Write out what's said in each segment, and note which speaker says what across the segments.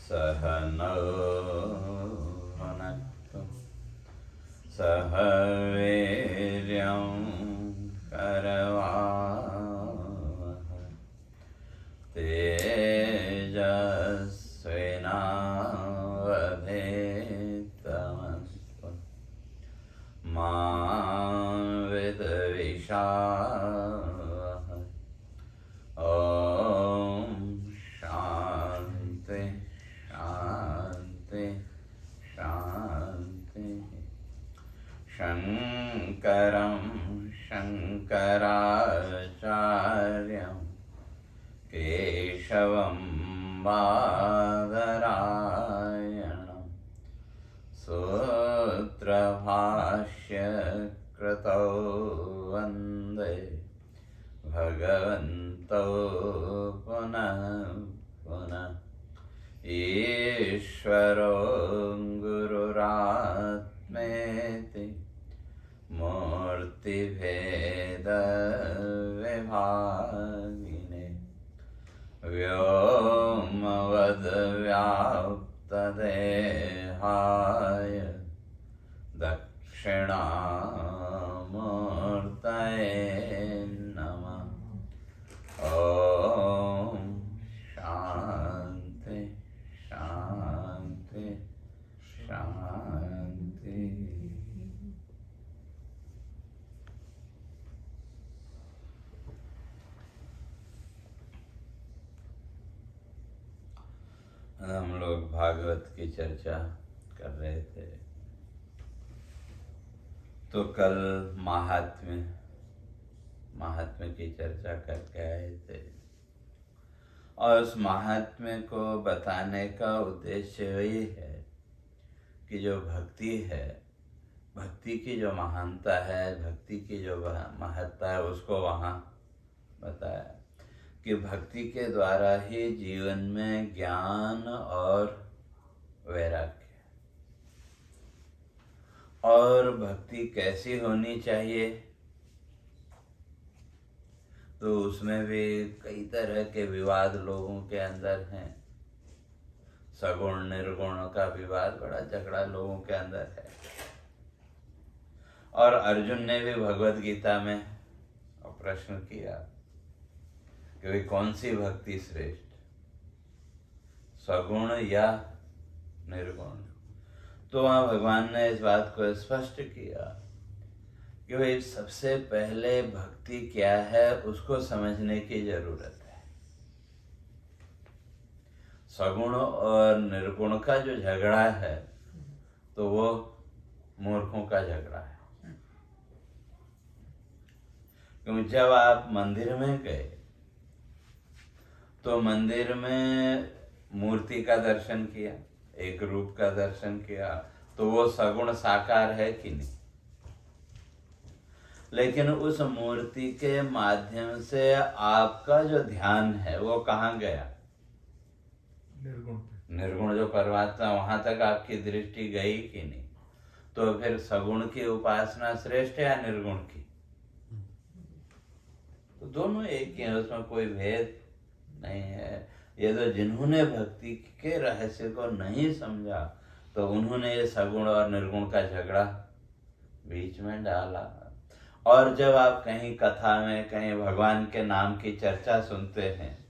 Speaker 1: सहनौ भुनक्तु सह वीर्यं करवावहै तेजस्विनावधीतमस्तु मा विद्विषावहै। ॐ शान्ति शान्ति शान्ति। शङ्करं शङ्कराचार्यं केशवं बादरायणं सूत्रभाष्यकृतौ वन्दे भगवन्तौ पुनः पुनः। ईश्वरो गुरुरात्मेति मूर्तिभेदविभागिने व्योमवद्व्याप्तदेहाय दक्षिणामूर्तये नमः। ॐ शान्ति शान्ति शान्ति। हम लोग भागवत की चर्चा कर रहे थे, तो कल महात्म्य की चर्चा करके आए थे, और उस महात्म्य को बताने का उद्देश्य वही है कि जो भक्ति है, भक्ति की जो महानता है, भक्ति की जो महत्ता है, उसको वहाँ बताया कि भक्ति के द्वारा ही जीवन में ज्ञान और वैराग्य, और भक्ति कैसी होनी चाहिए, तो उसमें भी कई तरह के विवाद लोगों के अंदर हैं। सगुण निर्गुण का विवाद, बड़ा झगड़ा लोगों के अंदर है। और अर्जुन ने भी भगवत गीता में प्रश्न किया कि वे कौन सी भक्ति श्रेष्ठ, सगुण या निर्गुण। तो वहाँ भगवान ने इस बात को स्पष्ट किया कि भाई सबसे पहले भक्ति क्या है उसको समझने की जरूरत है। सगुण और निर्गुण का जो झगड़ा है, तो वो मूर्खों का झगड़ा है। क्योंकि जब आप मंदिर में गए तो मंदिर में मूर्ति का दर्शन किया, एक रूप का दर्शन किया, तो वो सगुण साकार है कि नहीं? लेकिन उस मूर्ति के माध्यम से आपका जो ध्यान है वो कहाँ गया? निर्गुण जो परमात्मा, वहां तक आपकी दृष्टि गई कि नहीं? तो फिर सगुण की उपासना श्रेष्ठ है या निर्गुण की? तो दोनों एक ही है, उसमें कोई भेद नहीं है। ये तो जिन्होंने भक्ति के रहस्य को नहीं समझा, तो उन्होंने ये सगुण और निर्गुण का झगड़ा बीच में डाला। और जब आप कहीं कथा में, कहीं भगवान के नाम की चर्चा सुनते हैं,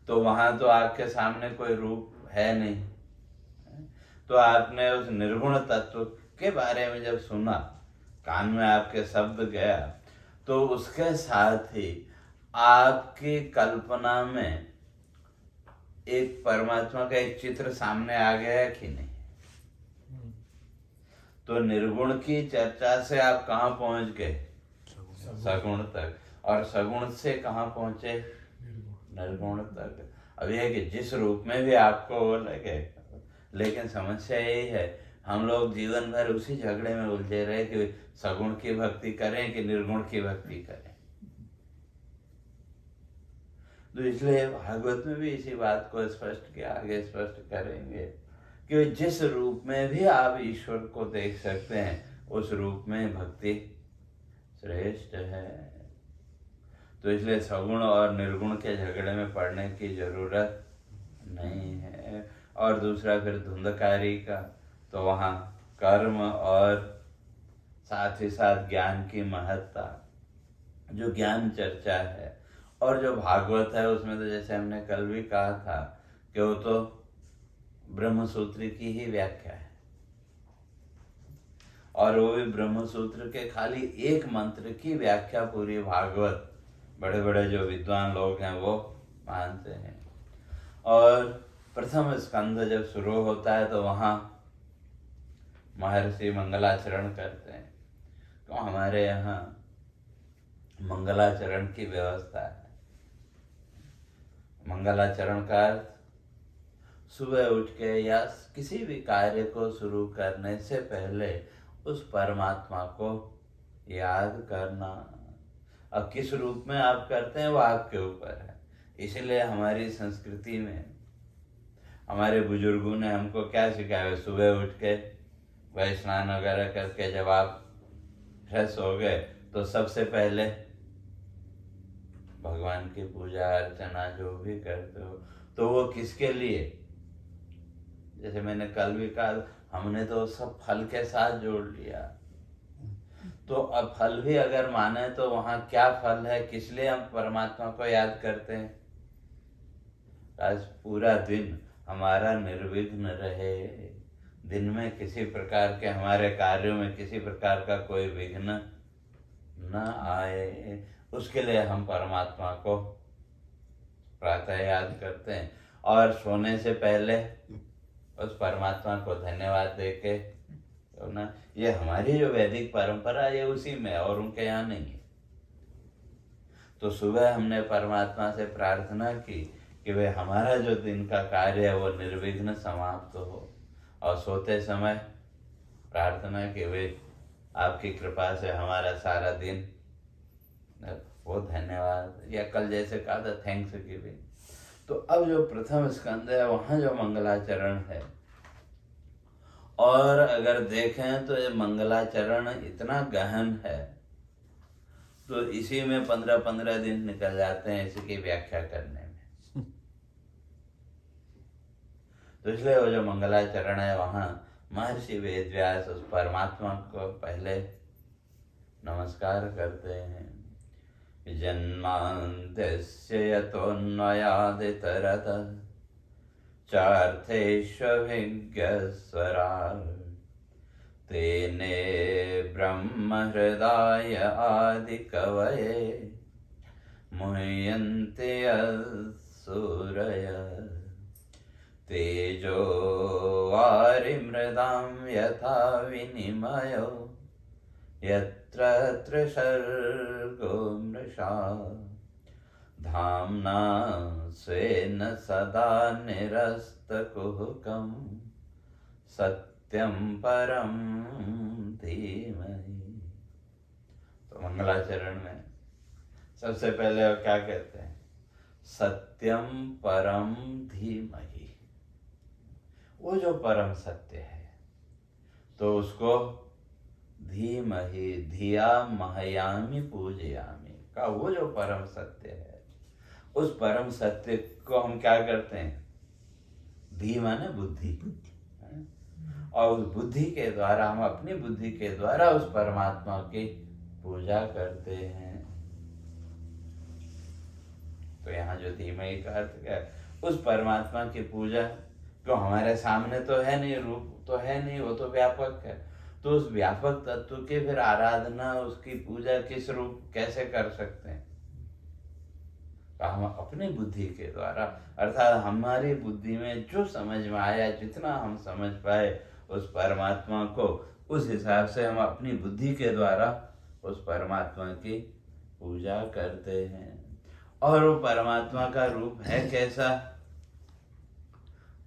Speaker 1: तो वहां तो आपके सामने कोई रूप है नहीं, तो आपने उस निर्गुण तत्व के बारे में जब सुना, कान में आपके शब्द गया, तो उसके साथ ही आपकी कल्पना में एक परमात्मा का एक चित्र सामने आ गया है कि नहीं? तो निर्गुण की चर्चा से आप कहाँ पहुंच गए? सगुण तक। और सगुण से कहाँ पहुंचे? निर्गुण तक। अब यह है कि जिस रूप में भी आपको वो लगे, लेकिन समस्या यही है, हम लोग जीवन भर उसी झगड़े में उलझे रहे कि सगुण की भक्ति करें कि निर्गुण की भक्ति करें। तो इसलिए भागवत में भी इसी बात को स्पष्ट किया, आगे स्पष्ट करेंगे कि जिस रूप में भी आप ईश्वर को देख सकते हैं, उस रूप में भक्ति श्रेष्ठ है। तो इसलिए सगुण और निर्गुण के झगड़े में पड़ने की जरूरत नहीं है। और दूसरा फिर धुंधकारी का, तो वहाँ कर्म और साथ ही साथ ज्ञान की महत्ता, जो ज्ञान चर्चा है। और जो भागवत है उसमें तो जैसे हमने कल भी कहा था कि वो तो ब्रह्म सूत्र की ही व्याख्या है, और वो भी ब्रह्म सूत्र के खाली एक मंत्र की व्याख्या पूरी भागवत बड़े बड़े जो विद्वान लोग हैं वो मानते हैं। और प्रथम स्कंद जब शुरू होता है तो वहाँ महर्षि मंगलाचरण करते हैं। तो हमारे यहाँ मंगलाचरण की व्यवस्था है। मंगलाचरण का अर्थ सुबह उठ के या किसी भी कार्य को शुरू करने से पहले उस परमात्मा को याद करना। अब किस रूप में आप करते हैं वो आपके ऊपर है। इसलिए हमारी संस्कृति में हमारे बुजुर्गों ने हमको क्या सिखाया, सुबह उठ के वह स्नान वगैरह करके जब आप फ्रेश हो गए तो सबसे पहले भगवान की पूजा अर्चना जो भी करते हो, तो वो किसके लिए, जैसे मैंने कल भी कहा, हमने तो सब फल के साथ जोड़ लिया। तो अब फल भी अगर माने तो वहाँ क्या फल है, किस लिए हम परमात्मा को याद करते हैं? आज पूरा दिन हमारा निर्विघ्न रहे, दिन में किसी प्रकार के हमारे कार्यों में किसी प्रकार का कोई विघ्न न आए, उसके लिए हम परमात्मा को प्रातः याद करते हैं। और सोने से पहले उस परमात्मा को धन्यवाद देके, तो ना, ये हमारी जो वैदिक परंपरा ये उसी में, और उनके यहाँ नहीं है। तो सुबह हमने परमात्मा से प्रार्थना की कि वे हमारा जो दिन का कार्य है वो निर्विघ्न समाप्त हो, और सोते समय प्रार्थना कि वे आपकी कृपा से हमारा सारा दिन, वो धन्यवाद, या कल जैसे कहा था थैंक्स गिविंग। तो अब जो प्रथम स्कंद है वहाँ जो मंगलाचरण है, और अगर देखें तो ये मंगलाचरण इतना गहन है, तो इसी में 15-15 दिन निकल जाते हैं इसकी व्याख्या करने में। तो इसलिए वो जो मंगलाचरण है वहाँ महर्षि वेदव्यास उस परमात्मा को पहले नमस्कार करते हैं। जन्मान्त्यस्य यतोऽन्वयादितरतः चार्थेष्वभिज्ञस्वराट् तेने ब्रह्महृदाय आदिकवये मुह्यन्ते सूरयः तेजो वारिमृदां यथा विनिमयो यत्र त्रिसर्गो मृषा धाम्ना स्वेन सदा निरस्तकुहकं सत्यं परं धीमहि। तो मंगलाचरण में सबसे पहले वो क्या कहते हैं? सत्यम परम धीमहि। वो जो परम सत्य है तो उसको धीमहि धिया महयामि पूजयामि का, वो जो परम सत्य है उस परम सत्य को हम क्या करते हैं? धी माने बुद्धि, और उस बुद्धि के द्वारा हम अपनी बुद्धि के द्वारा उस परमात्मा की पूजा करते हैं। तो यहाँ जो धीमहि का अर्थ क्या है? उस परमात्मा की पूजा जो हमारे सामने तो है नहीं, रूप तो है नहीं, वो तो व्यापक है। तो उस व्यापक तत्व की फिर आराधना, उसकी पूजा किस रूप कैसे कर सकते हैं? तो हम अपनी बुद्धि के द्वारा, अर्थात हमारी बुद्धि में जो समझ में आया, जितना हम समझ पाए उस परमात्मा को, उस हिसाब से हम अपनी बुद्धि के द्वारा उस परमात्मा की पूजा करते हैं। और वो परमात्मा का रूप है कैसा?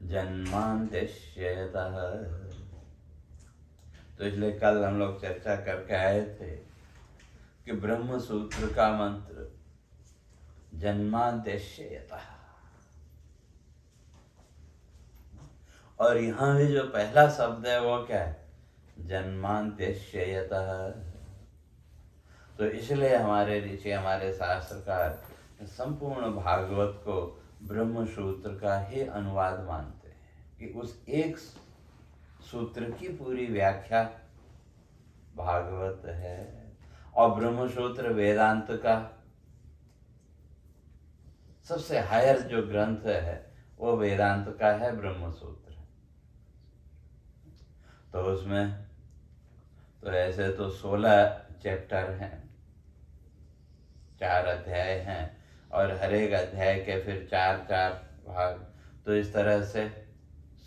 Speaker 1: जन्मान्त्यस्यतः। तो इसलिए कल हम लोग चर्चा करके आए थे कि ब्रह्म सूत्र का मंत्र जन्मान्त्यस्यतः, और यहाँ भी जो पहला शब्द है वो क्या है? जन्मान्त्यस्यतः। तो इसलिए हमारे ऋषि, हमारे शास्त्रकार संपूर्ण भागवत को ब्रह्म सूत्र का ही अनुवाद मानते हैं। कि उस एक सूत्र की पूरी व्याख्या भागवत है। और ब्रह्मसूत्र वेदांत का सबसे हायर जो ग्रंथ है वो वेदांत का है, ब्रह्मसूत्र। तो उसमें तो ऐसे तो 16 चैप्टर हैं, 4 अध्याय हैं, और हर एक अध्याय के फिर 4-4 भाग, तो इस तरह से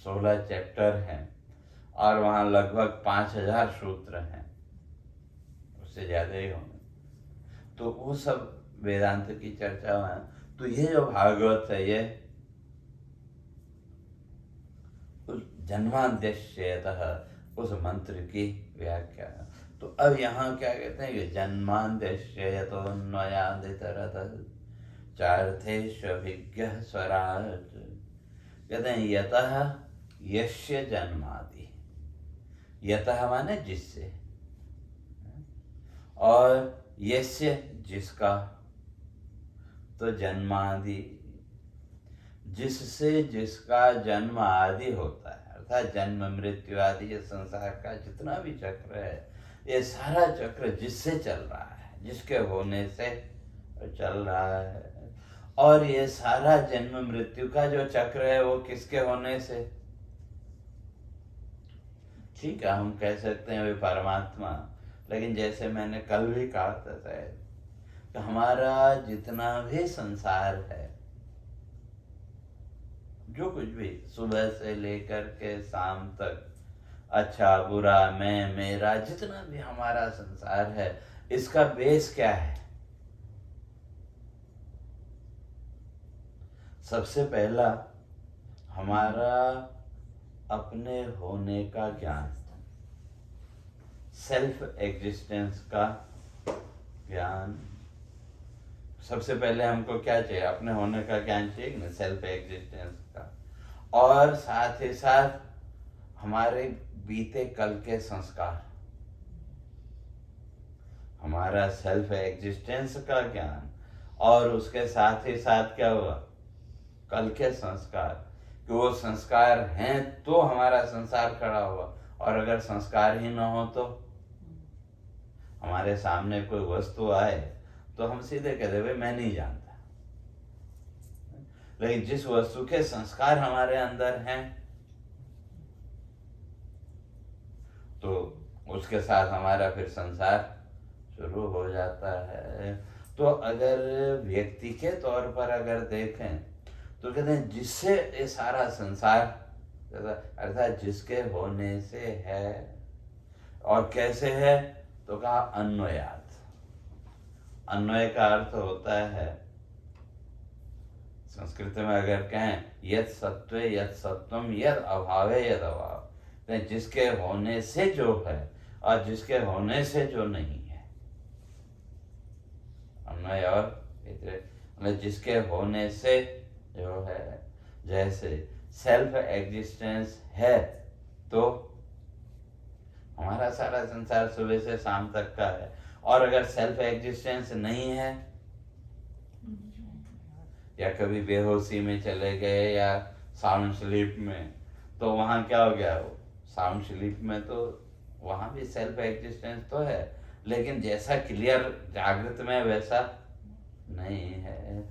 Speaker 1: 16 चैप्टर हैं। और वहाँ लगभग 5000 सूत्र हैं, उससे ज़्यादा ही होंगे। तो वो सब वेदांत की चर्चा है। तो ये जो भागवत है ये उस जन्माद्यश्यतः उस मंत्र की व्याख्या है। तो अब यहाँ क्या कहते हैं कि जन्माद्यश्यतोन्वयादितरतः चार्थेष्वभिज्ञः स्वराट्, कहते हैं यतः यस्य जन्मादि, यतः माने जिससे, और यस्य जिसका, तो जन्मादि जिससे जिसका जन्म आदि होता है, अर्थात जन्म मृत्यु आदि ये संसार का जितना भी चक्र है, ये सारा चक्र जिससे चल रहा है, जिसके होने से चल रहा है। और ये सारा जन्म मृत्यु का जो चक्र है वो किसके होने से, ठीक है हम कह सकते हैं वे परमात्मा, लेकिन जैसे मैंने कल भी कहा था शायद, कि हमारा जितना भी संसार है, जो कुछ भी सुबह से लेकर के शाम तक, अच्छा बुरा मैं मेरा, जितना भी हमारा संसार है, इसका बेस क्या है? सबसे पहला हमारा अपने होने का ज्ञान, सेल्फ एग्जिस्टेंस का ज्ञान। सबसे पहले हमको क्या चाहिए? अपने होने का ज्ञान चाहिए ना, सेल्फ एग्जिस्टेंस का। और साथ ही साथ हमारे बीते कल के संस्कार, हमारा सेल्फ एग्जिस्टेंस का ज्ञान, और उसके साथ ही साथ क्या हुआ, कल के संस्कार, कि वो संस्कार हैं तो हमारा संसार खड़ा हुआ। और अगर संस्कार ही ना हो तो हमारे सामने कोई वस्तु आए तो हम सीधे कह दे भाई मैं नहीं जानता। लेकिन जिस वस्तु के संस्कार हमारे अंदर हैं तो उसके साथ हमारा फिर संसार शुरू हो जाता है। तो अगर व्यक्ति के तौर पर अगर देखें तो कहते हैं जिससे ये सारा संसार, अर्थात जिसके होने से है। और कैसे है? तो कहा अन्वयात। अन्वय का अर्थ होता है, संस्कृत में अगर कहें यत् सत्वे यत् सत्वम यद अभावे यद अभाव, जिसके होने से जो है और जिसके होने से जो नहीं है। अन्वय और मतलब जिसके होने से जो है, जैसे सेल्फ एग्जिस्टेंस है तो हमारा सारा संसार सुबह से शाम तक का है। और अगर सेल्फ एग्जिस्टेंस नहीं है या कभी बेहोशी में चले गए या साउंड स्लीप में, तो वहाँ क्या हो गया? वो साउंड स्लीप में तो वहाँ भी सेल्फ एग्जिस्टेंस तो है, लेकिन जैसा क्लियर जागृत में वैसा नहीं है।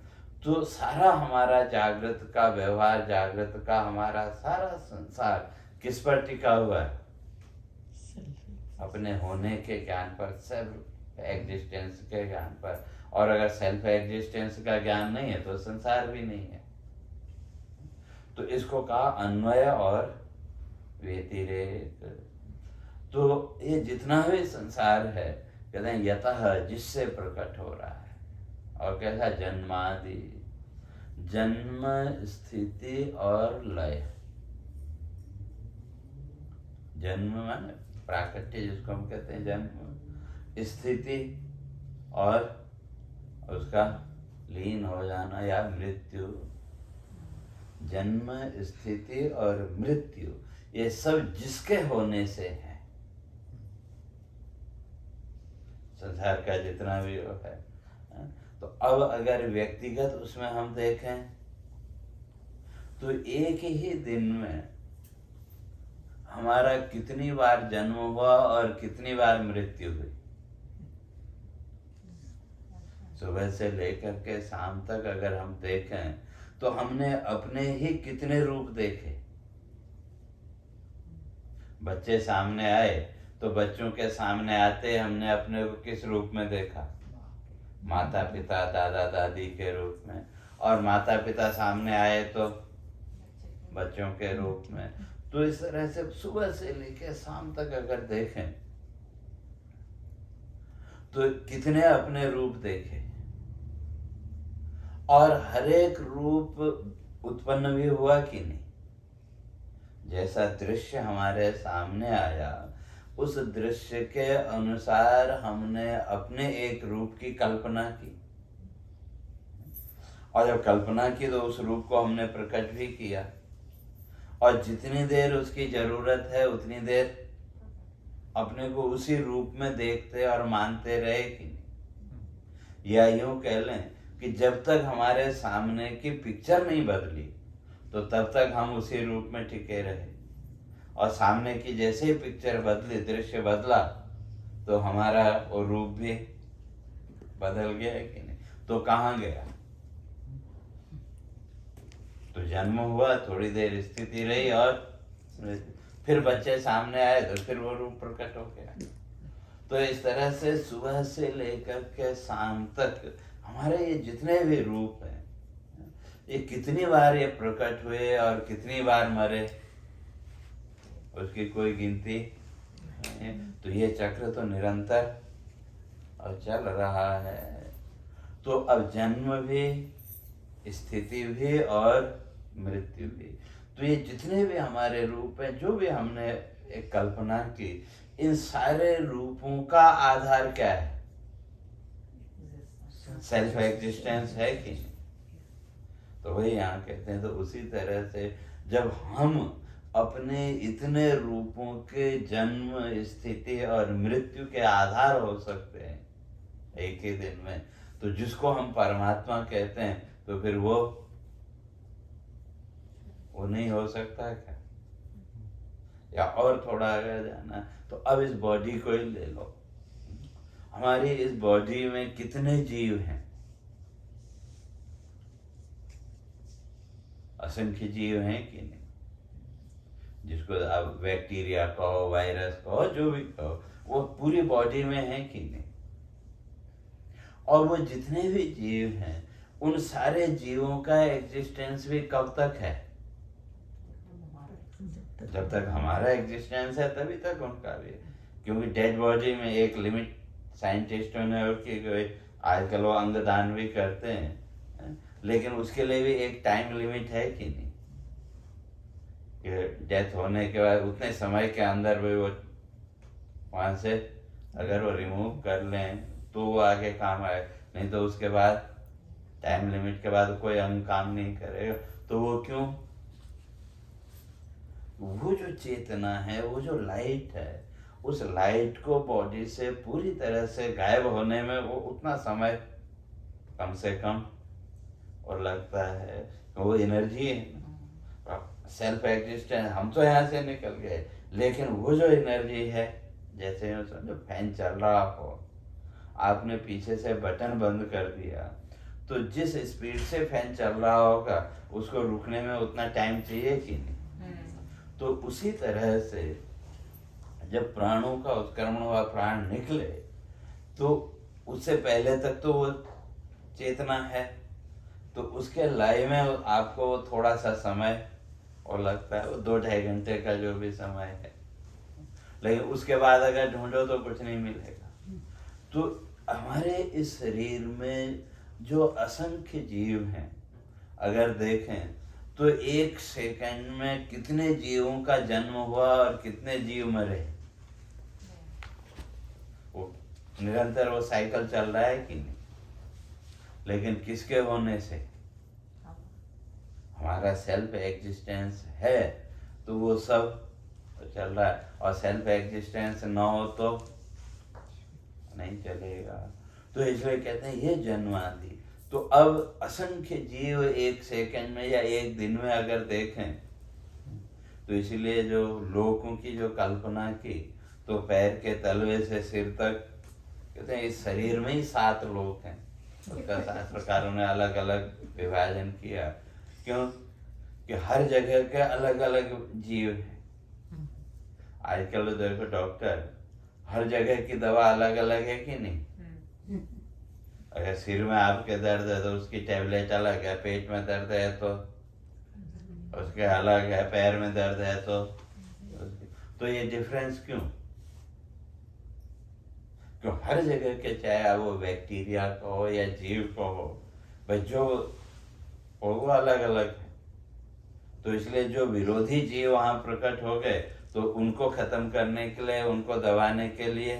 Speaker 1: तो सारा हमारा जागृत का व्यवहार, जागृत का हमारा सारा संसार किस पर टिका हुआ है? अपने होने के ज्ञान पर, सेल्फ एग्जिस्टेंस के ज्ञान पर। और अगर सेल्फ एग्जिस्टेंस का ज्ञान नहीं है तो संसार भी नहीं है। तो इसको कहा अन्वय और व्यतिरेक। तो ये जितना भी संसार है, कहते हैं यतः जिससे प्रकट हो रहा है। और कैसा? जन्मादि, जन्म स्थिति और लय। जन्म माने प्राकट्य जिसको हम कहते हैं जन्म, स्थिति और उसका लीन हो जाना या मृत्यु। जन्म, स्थिति और मृत्यु ये सब जिसके होने से है, संसार का जितना भी वो है। तो अब अगर व्यक्तिगत उसमें हम देखें तो एक ही दिन में हमारा कितनी बार जन्म हुआ और कितनी बार मृत्यु हुई। सुबह से लेकर के शाम तक अगर हम देखें तो हमने अपने ही कितने रूप देखे। बच्चे सामने आए तो बच्चों के सामने आते हमने अपने को किस रूप में देखा? माता पिता दादा दादी के रूप में। और माता पिता सामने आए तो बच्चों के रूप में। तो इस तरह से सुबह से लेकर शाम तक अगर देखें तो कितने अपने रूप देखे, और हर एक रूप उत्पन्न भी हुआ कि नहीं। जैसा दृश्य हमारे सामने आया उस दृश्य के अनुसार हमने अपने एक रूप की कल्पना की, और जब कल्पना की तो उस रूप को हमने प्रकट भी किया, और जितनी देर उसकी जरूरत है उतनी देर अपने को उसी रूप में देखते और मानते रहे कि नहीं। या यूं कह लें कि जब तक हमारे सामने की पिक्चर नहीं बदली तो तब तक हम उसी रूप में टिके रहे, और सामने की जैसे ही पिक्चर बदली, दृश्य बदला, तो हमारा वो रूप भी बदल गया है कि नहीं। तो कहाँ गया? तो जन्म हुआ, थोड़ी देर स्थिति रही, और फिर बच्चे सामने आए तो फिर वो रूप प्रकट हो गया। तो इस तरह से सुबह से लेकर के शाम तक हमारे ये जितने भी रूप हैं, ये कितनी बार ये प्रकट हुए और कितनी बार मरे, उसकी कोई गिनती नहीं। तो ये चक्र तो निरंतर और चल रहा है। तो अब जन्म भी, स्थिति भी और मृत्यु भी। तो ये जितने भी हमारे रूप हैं, जो भी हमने एक कल्पना की, इन सारे रूपों का आधार क्या है? सेल्फ एग्जिस्टेंस है कि नहीं। तो वही यहाँ कहते हैं। तो उसी तरह से जब हम अपने इतने रूपों के जन्म, स्थिति और मृत्यु के आधार हो सकते हैं एक ही दिन में, तो जिसको हम परमात्मा कहते हैं, तो फिर वो नहीं हो सकता है क्या? या और थोड़ा आगे जाना तो अब इस बॉडी को ही ले लो। हमारी इस बॉडी में कितने जीव हैं? असंख्य जीव हैं कि नहीं। जिसको आप बैक्टीरिया कहो, वायरस कहो, जो भी कहो, वो पूरी बॉडी में है कि नहीं। और वो जितने भी जीव हैं, उन सारे जीवों का एग्जिस्टेंस भी कब तक है? जब तक हमारा एग्जिस्टेंस है तभी तक उनका भी है। क्योंकि डेड बॉडी में एक लिमिट साइंटिस्टों ने और की गई, आजकल वो अंगदान भी करते हैं, लेकिन उसके लिए भी एक टाइम लिमिट है कि नहीं। कि डेथ होने के बाद उतने समय के अंदर भी वो वहाँ से अगर वो रिमूव कर लें तो वो आगे काम आए, नहीं तो उसके बाद टाइम लिमिट के बाद कोई अंग काम नहीं करेगा। तो वो क्यों? वो जो चेतना है, वो जो लाइट है, उस लाइट को बॉडी से पूरी तरह से गायब होने में वो उतना समय कम से कम और लगता है। वो एनर्जी है, सेल्फ एग्जिस्टेंस। हम तो यहाँ से निकल गए, लेकिन वो जो एनर्जी है, जैसे समझो फैन चल रहा हो, आपने पीछे से बटन बंद कर दिया, तो जिस स्पीड से फैन चल रहा होगा उसको रुकने में उतना टाइम चाहिए कि नहीं। तो उसी तरह से जब प्राणों का उत्क्रमण हुआ, प्राण निकले, तो उससे पहले तक तो वो चेतना है, तो उसके लय में आपको थोड़ा सा समय और लगता है, वो 2-2.5 घंटे का जो भी समय है। लेकिन उसके बाद अगर ढूंढो तो कुछ नहीं मिलेगा। तो हमारे इस शरीर में जो असंख्य जीव हैं, अगर देखें तो 1 सेकंड में कितने जीवों का जन्म हुआ और कितने जीव मरे। वो निरंतर वो साइकिल चल रहा है कि नहीं। लेकिन किसके होने से? हमारा सेल्फ एग्जिस्टेंस है तो वो सब तो चल रहा है, और सेल्फ एग्जिस्टेंस ना हो तो नहीं चलेगा। तो इसलिए कहते हैं ये जन्मादि। तो अब असंख्य जीव 1 सेकंड में या 1 दिन में अगर देखें तो इसीलिए जो लोगों की जो कल्पना की, तो पैर के तलवे से सिर तक कहते हैं इस शरीर में ही 7 लोक हैं। उसका शास्त्रकारों ने अलग अलग विभाजन किया। क्यों? कि हर जगह के अलग अलग जीव हैं। आजकल देखो डॉक्टर हर जगह की दवा अलग अलग है कि नहीं। अगर सिर में आपके दर्द है तो उसकी टेबलेट अलग है, पेट में दर्द है तो उसके अलग है, पैर में दर्द है तो ये डिफरेंस क्यों? क्यों हर जगह के, चाहे वो बैक्टीरिया का हो या जीव का हो, भाई जो वो अलग अलग है। तो इसलिए जो विरोधी जीव वहां प्रकट हो गए तो उनको खत्म करने के लिए, उनको दबाने के लिए,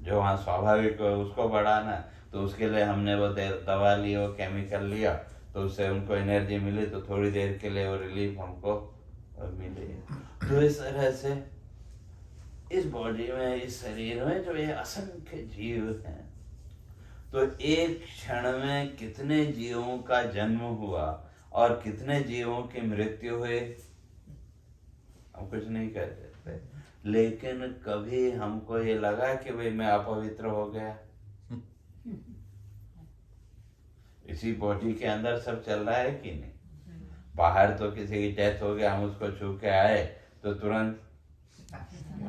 Speaker 1: जो वहाँ स्वाभाविक हो उसको बढ़ाना, तो उसके लिए हमने वो दवा ली, वो केमिकल लिया, तो उससे उनको एनर्जी मिली, तो थोड़ी देर के लिए वो रिलीफ हमको मिले। तो इस तरह से इस बॉडी में, इस शरीर में जो ये असंख्य जीव हैं, तो एक क्षण में कितने जीवों का जन्म हुआ और कितने जीवों की मृत्यु हुई हम कुछ नहीं कह सकते। लेकिन कभी हमको ये लगा कि भाई मैं अपवित्र हो गया? इसी बॉडी के अंदर सब चल रहा है कि नहीं? बाहर तो किसी की डेथ हो गया, हम उसको छू के आए तो तुरंत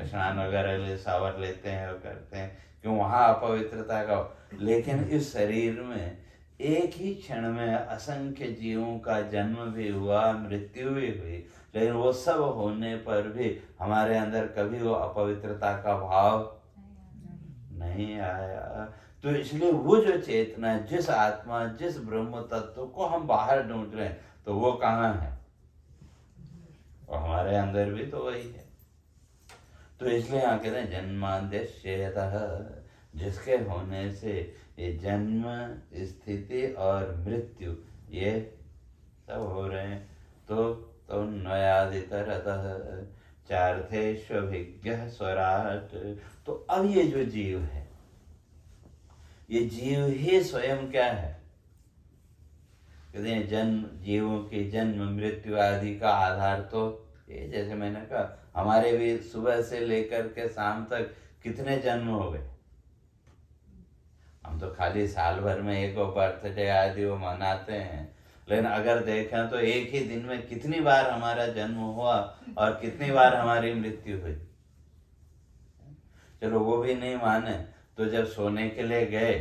Speaker 1: स्नान वगैरह ले, शावर लेते हैं और करते हैं, क्यों? वहां अपवित्रता का। लेकिन इस शरीर में एक ही क्षण में असंख्य जीवों का जन्म भी हुआ, मृत्यु भी हुई, लेकिन वो सब होने पर भी हमारे अंदर कभी वो अपवित्रता का भाव नहीं आया। तो इसलिए वो जो चेतना, जिस आत्मा, जिस ब्रह्म तत्व को हम बाहर ढूंढ रहे हैं, तो वो कहाँ है? और हमारे अंदर भी तो वही है। तो इसलिए यहाँ कहते हैं जन्माद्यस्येतः, जिसके होने से ये जन्म, स्थिति और मृत्यु ये सब हो रहे हैं। तो नयादितरतः चार्थेष्वभिज्ञः स्वराट। तो अब ये जो जीव है, ये जीव ही स्वयं क्या है? कहते हैं जन्म, जीवों की जन्म मृत्यु आदि का आधार तो ये, जैसे मैंने कहा, हमारे भी सुबह से लेकर के शाम तक कितने जन्म हो गए। हम तो खाली साल भर में एक बर्थडे आदि वो मनाते हैं, लेकिन अगर देखें तो एक ही दिन में कितनी बार हमारा जन्म हुआ और कितनी बार हमारी मृत्यु हुई। चलो वो भी नहीं माने तो जब सोने के लिए गए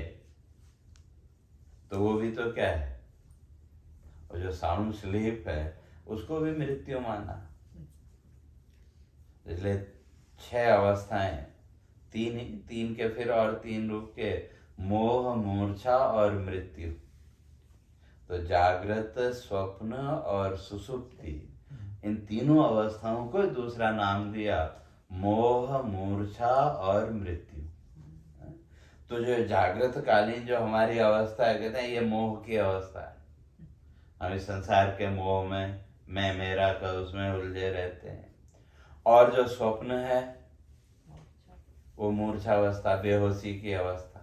Speaker 1: तो वो भी तो क्या है, और जो साउंड स्लीप है उसको भी मृत्यु माना। इसलिए 6 अवस्थाएं, तीन के फिर और 3 रूप के, मोह, मूर्छा और मृत्यु। तो जागृत, स्वप्न और सुसुप्ति, इन तीनों अवस्थाओं को दूसरा नाम दिया मोह, मूर्छा और मृत्यु। तो जो जागृत कालीन जो हमारी अवस्था है, कहते हैं ये मोह की अवस्था है। हम इस संसार के मोह में, मैं मेरा का उसमें उलझे रहते हैं। और जो स्वप्न है वो मूर्छा अवस्था, बेहोशी की अवस्था।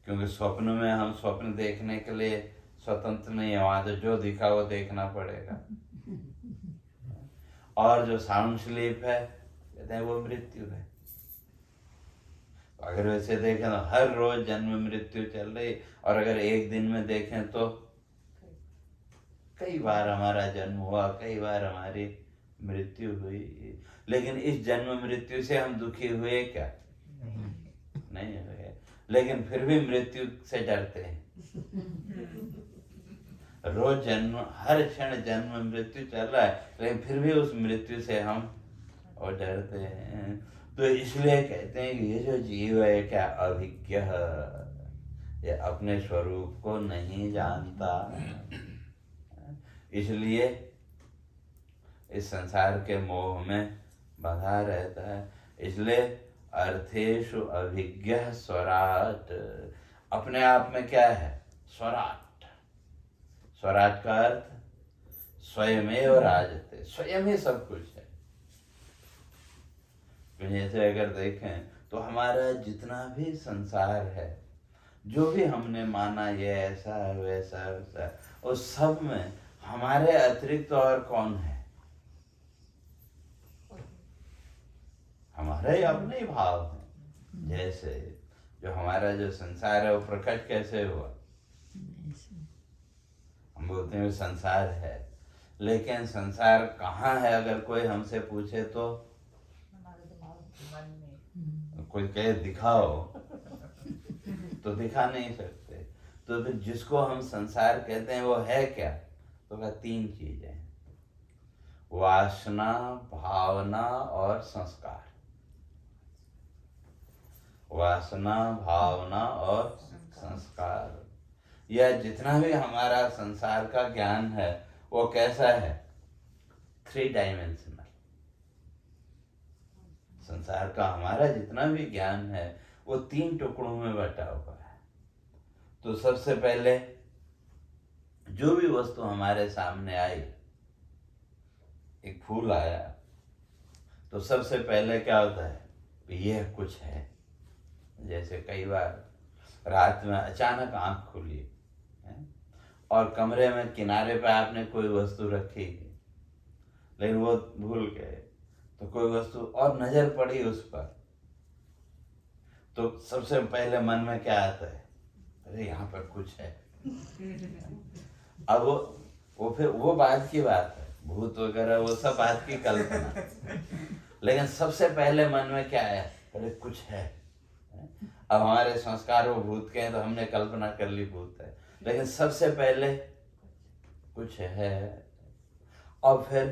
Speaker 1: क्योंकि स्वप्न में हम स्वप्न देखने के लिए स्वतंत्र नहीं है, वहां तो जो दिखा वो देखना पड़ेगा। और जो साउंड स्लीप है, कहते हैं वो मृत्यु है। अगर वैसे देखें तो हर रोज जन्म मृत्यु चल रही, और अगर एक दिन में देखें तो कई बार हमारा जन्म हुआ, कई बार हमारी मृत्यु हुई। लेकिन इस जन्म मृत्यु से हम दुखी हुए क्या? नहीं हुए। लेकिन फिर भी मृत्यु से डरते हैं। रोज जन्म, हर क्षण जन्म मृत्यु चल रहा है, लेकिन फिर भी उस मृत्यु से हम और डरते हैं। तो इसलिए कहते हैं कि ये जो जीव है क्या अभिज्ञ, ये अपने स्वरूप को नहीं जानता, इसलिए इस संसार के मोह में बंधा रहता है। इसलिए अर्थेषु अभिज्ञ स्वराट, अपने आप में क्या है? स्वराट। स्वराट का अर्थ स्वयमेव राजते, स्वयं ही सब कुछ है। जैसे अगर देखें तो हमारा जितना भी संसार है, जो भी हमने माना ये ऐसा है वैसा है वैसा है, उस सब में हमारे अतिरिक्त और कौन है? हमारे ही अपने ही भाव हैं। जैसे जो हमारा जो संसार है वो प्रकट कैसे हुआ? हम बोलते हैं वो संसार है, लेकिन संसार कहाँ है अगर कोई हमसे पूछे तो? कोई कहे दिखाओ तो दिखा नहीं सकते। तो फिर जिसको हम संसार कहते हैं वो है क्या? तो क्या 3 चीजें, वासना, भावना और संस्कार। वासना, भावना और संस्कार। यह जितना भी हमारा संसार का ज्ञान है वो कैसा है? 3 डायमेंशनल। संसार का हमारा जितना भी ज्ञान है वो 3 टुकड़ों में बटा हुआ है। तो सबसे पहले जो भी वस्तु हमारे सामने आई, एक फूल आया, तो सबसे पहले क्या होता है? यह कुछ है। जैसे कई बार रात में अचानक आंख खुली है और कमरे में किनारे पे आपने कोई वस्तु रखी, लेकिन वो भूल गए, तो कोई वस्तु और नजर पड़ी उस पर, तो सबसे पहले मन में क्या आता है? अरे यहाँ पर कुछ है। अब वो फिर वो बाद की बात है, भूत वगैरह वो सब बात की कल्पना, लेकिन सबसे पहले मन में क्या है? अरे कुछ है। अब हमारे संस्कार वो भूत के हैं तो हमने कल्पना कर ली भूत है, लेकिन सबसे पहले कुछ है। और फिर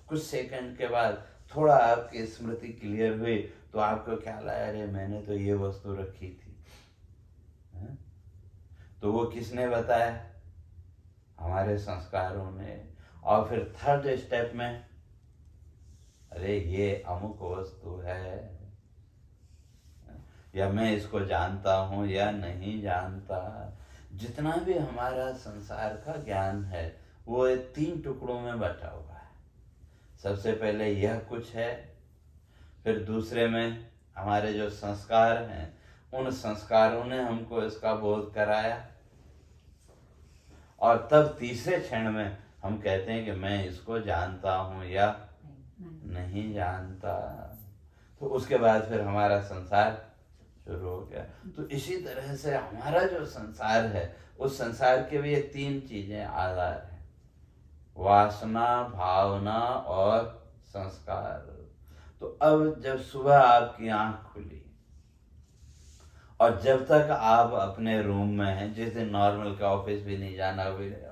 Speaker 1: कुछ सेकंड के बाद थोड़ा आपकी स्मृति क्लियर हुई तो आपको ख्याल आया, अरे मैंने तो ये वस्तु रखी थी। तो वो किसने बताया? हमारे संस्कारों ने। और फिर थर्ड स्टेप में, अरे ये अमुक वस्तु है, या मैं इसको जानता हूँ या नहीं जानता। जितना भी हमारा संसार का ज्ञान है वो 3 टुकड़ों में बटा हुआ है। सबसे पहले यह कुछ है, फिर दूसरे में हमारे जो संस्कार हैं उन संस्कारों ने हमको इसका बोध कराया, और तब तीसरे क्षण में हम कहते हैं कि मैं इसको जानता हूँ या नहीं जानता। तो उसके बाद फिर हमारा संसार शुरू हो गया। तो इसी तरह से हमारा जो संसार है उस संसार के भी ये 3 चीजें आधार है, वासना, भावना और संस्कार। तो अब जब सुबह आपकी आंख खुली और जब तक आप अपने रूम में हैं, जिस दिन नॉर्मल का ऑफिस भी नहीं जाना भी है,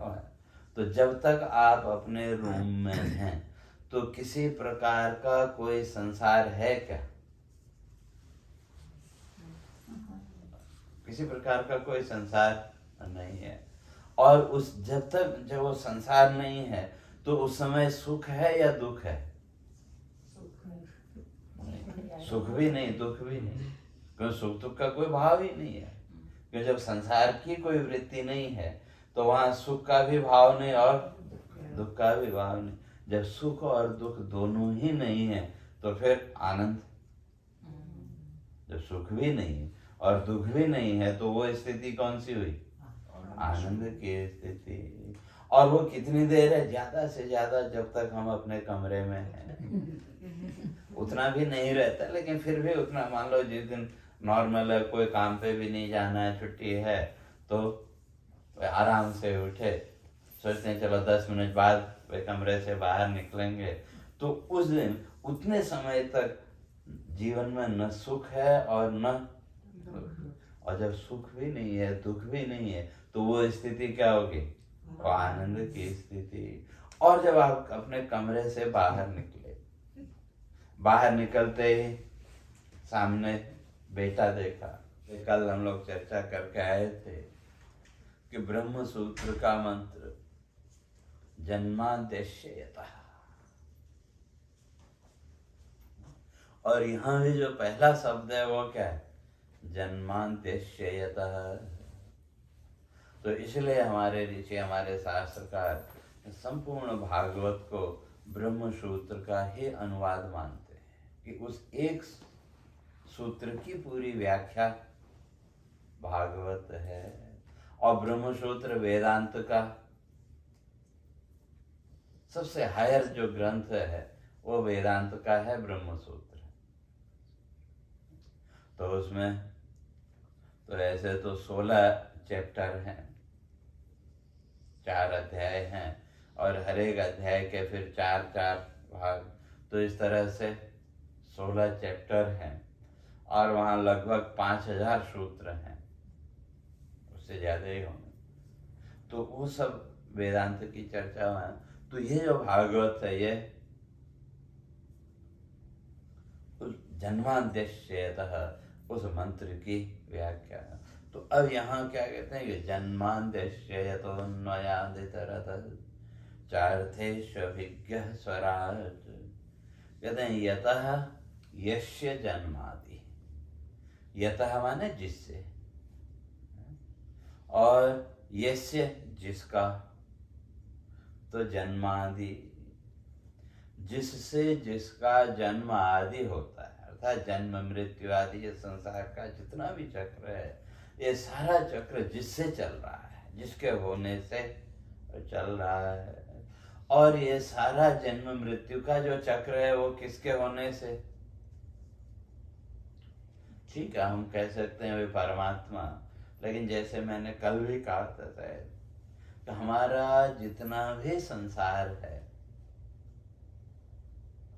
Speaker 1: तो जब तक आप अपने रूम में हैं तो किसी प्रकार का कोई संसार है क्या? किसी प्रकार का कोई संसार नहीं है। और उस जब वो संसार नहीं है तो उस समय सुख है या दुख है? सुख भी नहीं, दुख भी नहीं, क्योंकि सुख दुख का कोई भाव ही नहीं है। क्योंकि जब संसार की कोई वृत्ति नहीं है तो वहां सुख का भी भाव नहीं और दुख का भी भाव नहीं। जब सुख और दुख दोनों ही नहीं है तो फिर आनंद। जब सुख भी नहीं और दुख भी नहीं है तो वो स्थिति कौन सी हुई? आनंद की स्थिति। और वो कितनी देर है? ज्यादा से ज्यादा जब तक हम अपने कमरे में हैं। उतना भी नहीं रहता, लेकिन फिर भी उतना, मान लो जिस दिन नॉर्मल है, कोई काम पे भी नहीं जाना है, छुट्टी है, तो आराम से उठे, सोचते हैं चलो 10 मिनट बाद वे कमरे से बाहर निकलेंगे, तो उस दिन उतने समय तक जीवन में न सुख है और न दुख। और जब सुख भी नहीं है, दुख भी नहीं है, तो वो स्थिति क्या होगी? वो आनंद की स्थिति। और जब आप अपने कमरे से बाहर निकले, बाहर निकलते ही सामने बेटा देखा। कल हम लोग चर्चा करके आए थे कि ब्रह्म सूत्र का मंत्र जन्माद्यस्यतः, और यहाँ भी जो पहला शब्द है वो क्या है? जन्माद्यस्यतः। तो इसलिए हमारे ऋषि, हमारे शास्त्रकार संपूर्ण भागवत को ब्रह्म सूत्र का ही अनुवाद मानते हैं कि उस एक सूत्र की पूरी व्याख्या भागवत है। और ब्रह्म सूत्र वेदांत का सबसे हायर जो ग्रंथ है वो वेदांत का है ब्रह्म सूत्र। तो उसमें तो ऐसे तो 16 चैप्टर हैं, 4 अध्याय हैं, और हर एक अध्याय के फिर 4-4 भाग, तो इस तरह से 16 चैप्टर हैं, और वहाँ लगभग 5000 सूत्र हैं, उससे ज़्यादा ही होंगे। तो वो सब वेदांत की चर्चा है। तो ये जो भागवत है ये उस जन्माद्यश्यतः उस मंत्र की व्याख्या है। तो अब यहाँ क्या कहते हैं कि जन्माद्यश्यतोन्वयादितरतः चार्थेष्वभिज्ञः स्वराट्, कहते हैं यतः यस्य जन्मादि, यतः माने जिससे, और यस्य जिसका, तो जन्मादि जिससे जिसका जन्म आदि होता है, अर्थात जन्म मृत्यु आदि ये संसार का जितना भी चक्र है, ये सारा चक्र जिससे चल रहा है, जिसके होने से चल रहा है। और ये सारा जन्म मृत्यु का जो चक्र है वो किसके होने से, ठीक है हम कह सकते हैं वे परमात्मा, लेकिन जैसे मैंने कल भी कहा था कि हमारा जितना भी संसार है,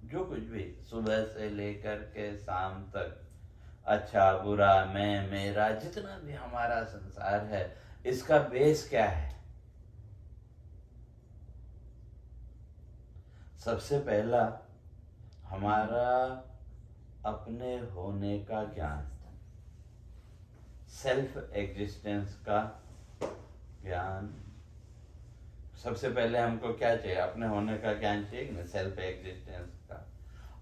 Speaker 1: जो कुछ भी सुबह से लेकर के शाम तक, अच्छा बुरा मैं मेरा, जितना भी हमारा संसार है, इसका बेस क्या है? सबसे पहला हमारा अपने होने का ज्ञान, सेल्फ एग्जिस्टेंस का ज्ञान। सबसे पहले हमको क्या चाहिए? अपने होने का ज्ञान चाहिए ना, सेल्फ एग्जिस्टेंस का।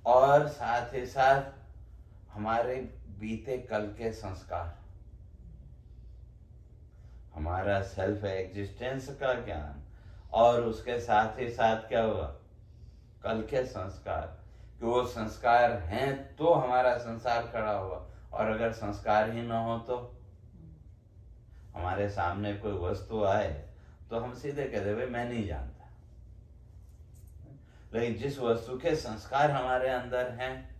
Speaker 1: और साथ ही साथ हमारे बीते कल के संस्कार, हमारा सेल्फ एग्जिस्टेंस का ज्ञान, और उसके साथ ही साथ क्या हुआ, कल के संस्कार, कि वो संस्कार हैं तो हमारा संसार खड़ा हुआ, और अगर संस्कार ही ना हो तो हमारे सामने कोई वस्तु आए तो हम सीधे कह दे भाई मैं नहीं जानता। लेकिन जिस वस्तु के संस्कार हमारे अंदर हैं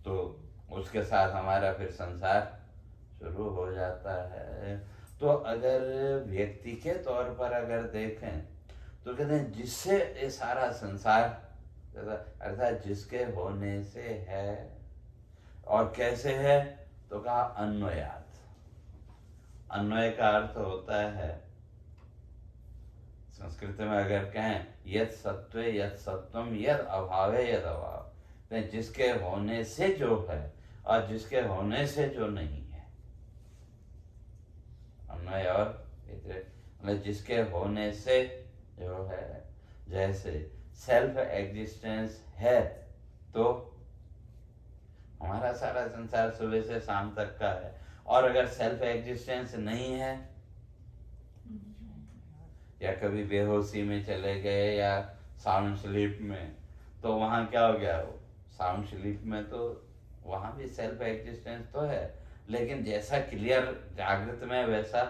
Speaker 1: तो उसके साथ हमारा फिर संसार शुरू हो जाता है। तो अगर व्यक्ति के तौर पर अगर देखें तो कहते हैं जिससे ये सारा संसार, अर्थात जिसके होने से है। और कैसे है? तो कहा अन्वयात। अन्वय का अर्थ होता है, संस्कृत में अगर कहें यत् सत्वे यत् सत्वम यद अभावे यद अभाव, तो जिसके होने से जो है और जिसके होने से जो नहीं है। अन्वय और मतलब जिसके होने से जो है, जैसे सेल्फ एग्जिस्टेंस है तो हमारा सारा संसार सुबह से शाम तक का है, और अगर सेल्फ एग्जिस्टेंस नहीं है या कभी बेहोशी में चले गए या साउंड स्लीप में, तो वहाँ क्या हो गया? वो साउंड स्लीप में तो वहाँ भी सेल्फ एग्जिस्टेंस तो है, लेकिन जैसा क्लियर जागृत में वैसा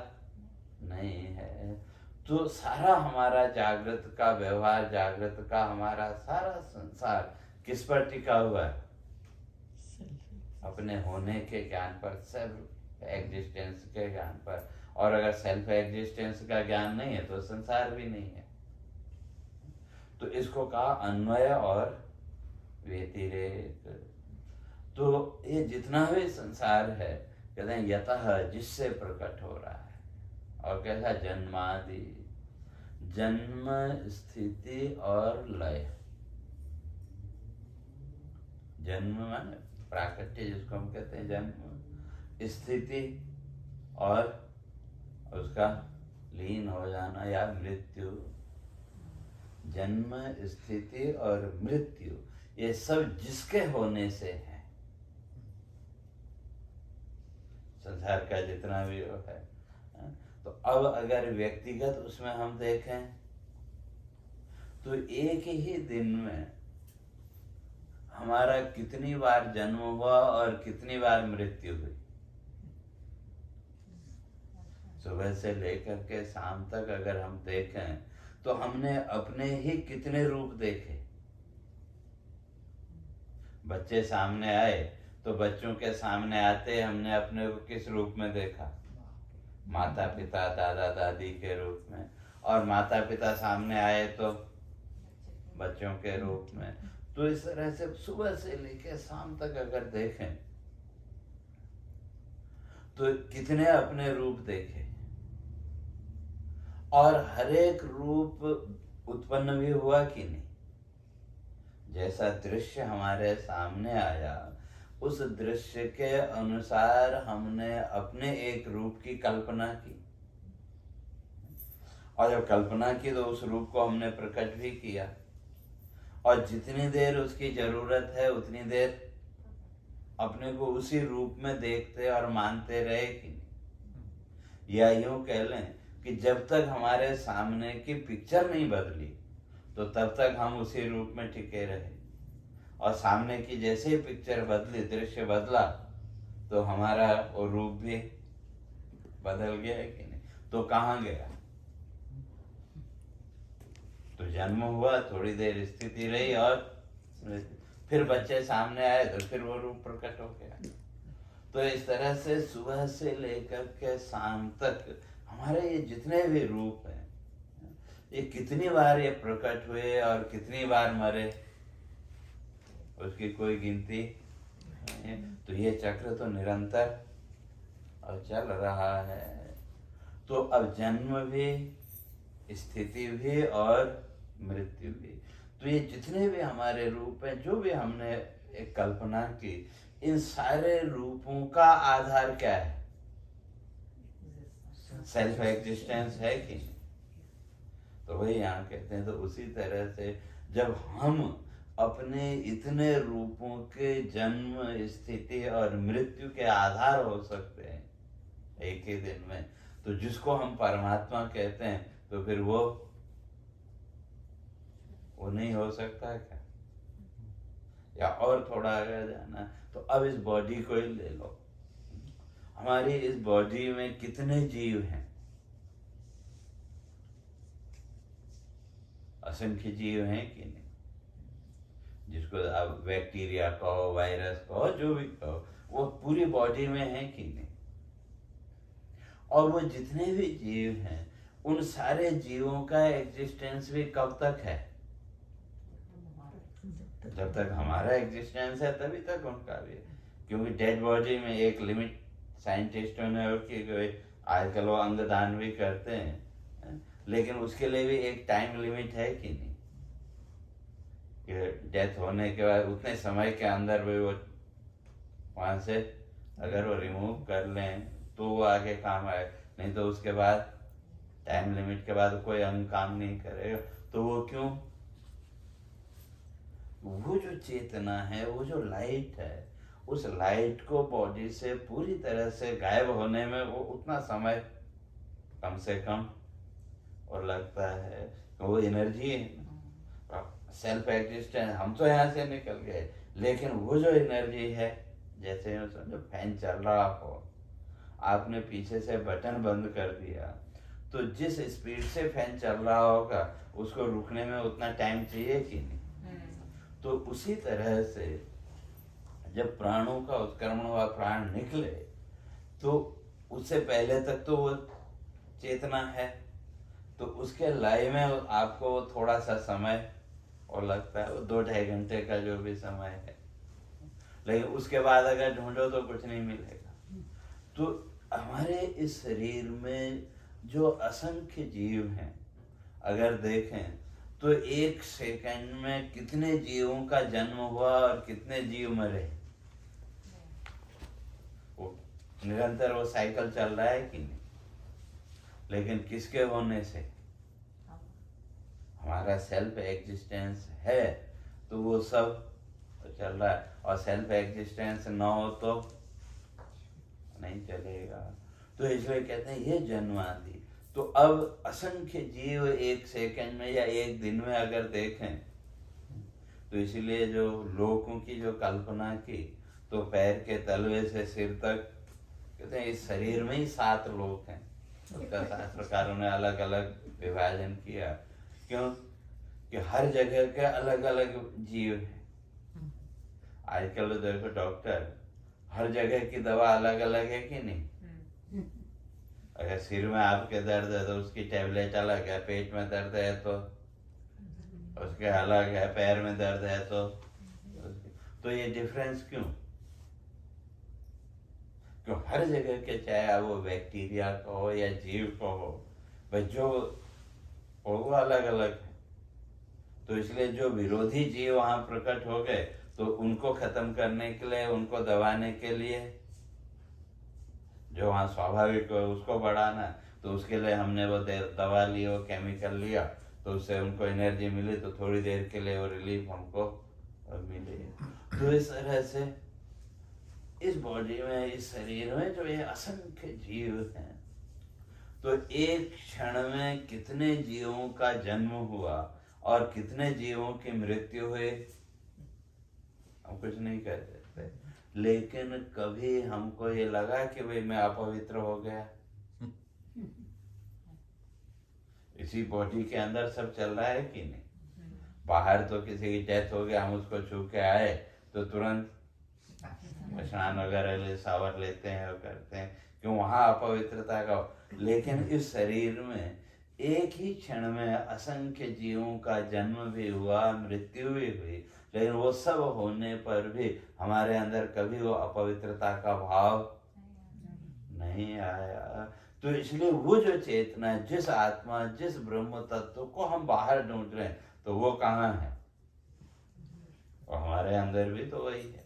Speaker 1: नहीं है। तो सारा हमारा जागृत का व्यवहार, जागृत का हमारा सारा संसार किस पर टिका हुआ है? अपने होने के ज्ञान पर, सेल्फ एग्जिस्टेंस के ज्ञान पर। और अगर सेल्फ एग्जिस्टेंस का ज्ञान नहीं है तो संसार भी नहीं है। तो इसको कहा अन्वय और व्यतिरेक। तो ये जितना भी संसार है, कहते हैं यतः जिससे प्रकट हो रहा है। और कैसा? जन्मादि, जन्म स्थिति और लय। जन्म माने प्राकट्य जिसको हम कहते हैं जन्म, स्थिति और उसका लीन हो जाना या मृत्यु। जन्म, स्थिति और मृत्यु ये सब जिसके होने से है, संसार का जितना भी वो है। तो अब अगर व्यक्तिगत उसमें हम देखें तो एक ही दिन में हमारा कितनी बार जन्म हुआ और कितनी बार मृत्यु हुई? सुबह से लेकर के शाम तक अगर हम देखें तो हमने अपने ही कितने रूप देखे। बच्चे सामने आए तो बच्चों के सामने आते हमने अपने को किस रूप में देखा? माता पिता दादा दादी के रूप में। और माता पिता सामने आए तो बच्चों के रूप में। तो इस तरह से सुबह से लेकर शाम तक अगर देखें तो कितने अपने रूप देखे, और हर एक रूप उत्पन्न भी हुआ कि नहीं। जैसा दृश्य हमारे सामने आया उस दृश्य के अनुसार हमने अपने एक रूप की कल्पना की, और जब कल्पना की तो उस रूप को हमने प्रकट भी किया, और जितनी देर उसकी जरूरत है उतनी देर अपने को उसी रूप में देखते और मानते रहे कि नहीं। या यूं कह लें कि जब तक हमारे सामने की पिक्चर नहीं बदली तो तब तक हम उसी रूप में टिके रहे, और सामने की जैसे ही पिक्चर बदली, दृश्य बदला, तो हमारा वो रूप भी बदल गया है कि नहीं। तो कहाँ गया? तो जन्म हुआ, थोड़ी देर स्थिति रही, और फिर बच्चे सामने आए तो फिर वो रूप प्रकट हो गया। तो इस तरह से सुबह से लेकर के शाम तक हमारे ये जितने भी रूप हैं, ये कितनी बार ये प्रकट हुए और कितनी बार मरे, उसकी कोई गिनती नहीं। तो ये चक्र तो निरंतर और चल रहा है। तो अब जन्म भी, स्थिति भी और मृत्यु भी। तो ये जितने भी हमारे रूप हैं, जो भी हमने एक कल्पना की, इन सारे रूपों का आधार क्या है? सेल्फ एग्जिस्टेंस है कि नहीं? तो वही यहाँ कहते हैं। तो उसी तरह से जब हम अपने इतने रूपों के जन्म, स्थिति और मृत्यु के आधार हो सकते हैं एक ही दिन में, तो जिसको हम परमात्मा कहते हैं, तो फिर वो नहीं हो सकता क्या? या और थोड़ा आगे जाना तो अब इस बॉडी को ही ले लो। हमारी इस बॉडी में कितने जीव हैं? असंख्य जीव हैं कि नहीं? जिसको आप बैक्टीरिया कहो, वायरस कहो, जो भी कहो, वो पूरी बॉडी में है कि नहीं। और वो जितने भी जीव हैं, उन सारे जीवों का एग्जिस्टेंस भी कब तक है? जब तक हमारा एग्जिस्टेंस है तभी तक उनका भी है। क्योंकि डेड बॉडी में एक लिमिट साइंटिस्टों ने कि आजकल वो अंगदान भी करते हैं, लेकिन उसके लिए भी एक टाइम लिमिट है कि नहीं, कि डेथ होने के बाद उतने समय के अंदर भी वो वहां से अगर वो रिमूव कर लें तो वो आगे काम आए, नहीं तो उसके बाद टाइम लिमिट के बाद कोई अंग काम नहीं करेगा। तो वो क्यों? वो जो चेतना है, वो जो लाइट है, उस लाइट को बॉडी से पूरी तरह से गायब होने में वो उतना समय कम से कम और लगता है। वो एनर्जी है, सेल्फ एग्जिस्टेंस। हम तो यहाँ से निकल गए, लेकिन वो जो एनर्जी है, जैसे समझो फैन चल रहा हो, आपने पीछे से बटन बंद कर दिया, तो जिस स्पीड से फैन चल रहा होगा उसको रुकने में उतना टाइम चाहिए कि नहीं। तो उसी तरह से जब प्राणों का उत्क्रमण हुआ, प्राण निकले, तो उससे पहले तक तो वो चेतना है, तो उसके लय में आपको थोड़ा सा समय और लगता है, वो 2-2.5 घंटे का जो भी समय है, लेकिन उसके बाद अगर ढूंढो तो कुछ नहीं मिलेगा। तो हमारे इस शरीर में जो असंख्य जीव हैं, अगर देखें तो 1 सेकंड में कितने जीवों का जन्म हुआ और कितने जीव मरे। वो निरंतर वो साइकिल चल रहा है कि नहीं। लेकिन किसके होने से? हमारा सेल्फ एग्जिस्टेंस है तो वो सब चल रहा है, और सेल्फ एग्जिस्टेंस ना हो तो नहीं चलेगा। तो इसलिए कहते हैं ये जन्म आदि। तो अब असंख्य जीव 1 सेकंड में या 1 दिन में अगर देखें, तो इसीलिए जो लोगों की जो कल्पना की, तो पैर के तलवे से सिर तक कहते हैं इस शरीर में ही 7 लोक हैं। उसका शास्त्रकारों ने अलग अलग विभाजन किया। क्यों? कि हर जगह के अलग अलग जीव हैं। आजकल देखो डॉक्टर हर जगह की दवा अलग अलग है कि नहीं। अगर सिर में आपके दर्द है तो उसकी टेबलेट अलग है, पेट में दर्द है तो उसके अलग है, पैर में दर्द है तो ये डिफरेंस क्यों? क्यों हर जगह के, चाहे वो बैक्टीरिया को हो या जीव को हो, भाई जो वो अलग अलग है। तो इसलिए जो विरोधी जीव वहां प्रकट हो गए तो उनको खत्म करने के लिए, उनको दबाने के लिए, जो वहां स्वाभाविक हो उसको बढ़ाना, तो उसके लिए हमने वो दवा ली, वो केमिकल लिया, तो उससे उनको एनर्जी मिली, तो थोड़ी देर के लिए वो रिलीफ हमको मिले। तो इस तरह से इस बॉडी में, इस शरीर में जो ये असंख्य जीव हैं, तो एक क्षण में कितने जीवों का जन्म हुआ और कितने जीवों की मृत्यु हुई हम कुछ नहीं कह सकते। लेकिन कभी हमको ये लगा कि भाई मैं अपवित्र हो गया? इसी बॉडी के अंदर सब चल रहा है कि नहीं? बाहर तो किसी की डेथ हो गया, हम उसको छू के आए तो तुरंत स्नान वगैरह शावर लेते हैं और करते हैं, क्यों? वहां अपवित्रता का। लेकिन इस शरीर में एक ही क्षण में असंख्य जीवों का जन्म भी हुआ, मृत्यु भी हुई, लेकिन वो सब होने पर भी हमारे अंदर कभी वो अपवित्रता का भाव नहीं आया। तो इसलिए वो जो चेतना, जिस आत्मा, जिस ब्रह्म तत्व को हम बाहर ढूंढ रहे हैं, तो वो कहाँ है? और हमारे अंदर भी तो वही है।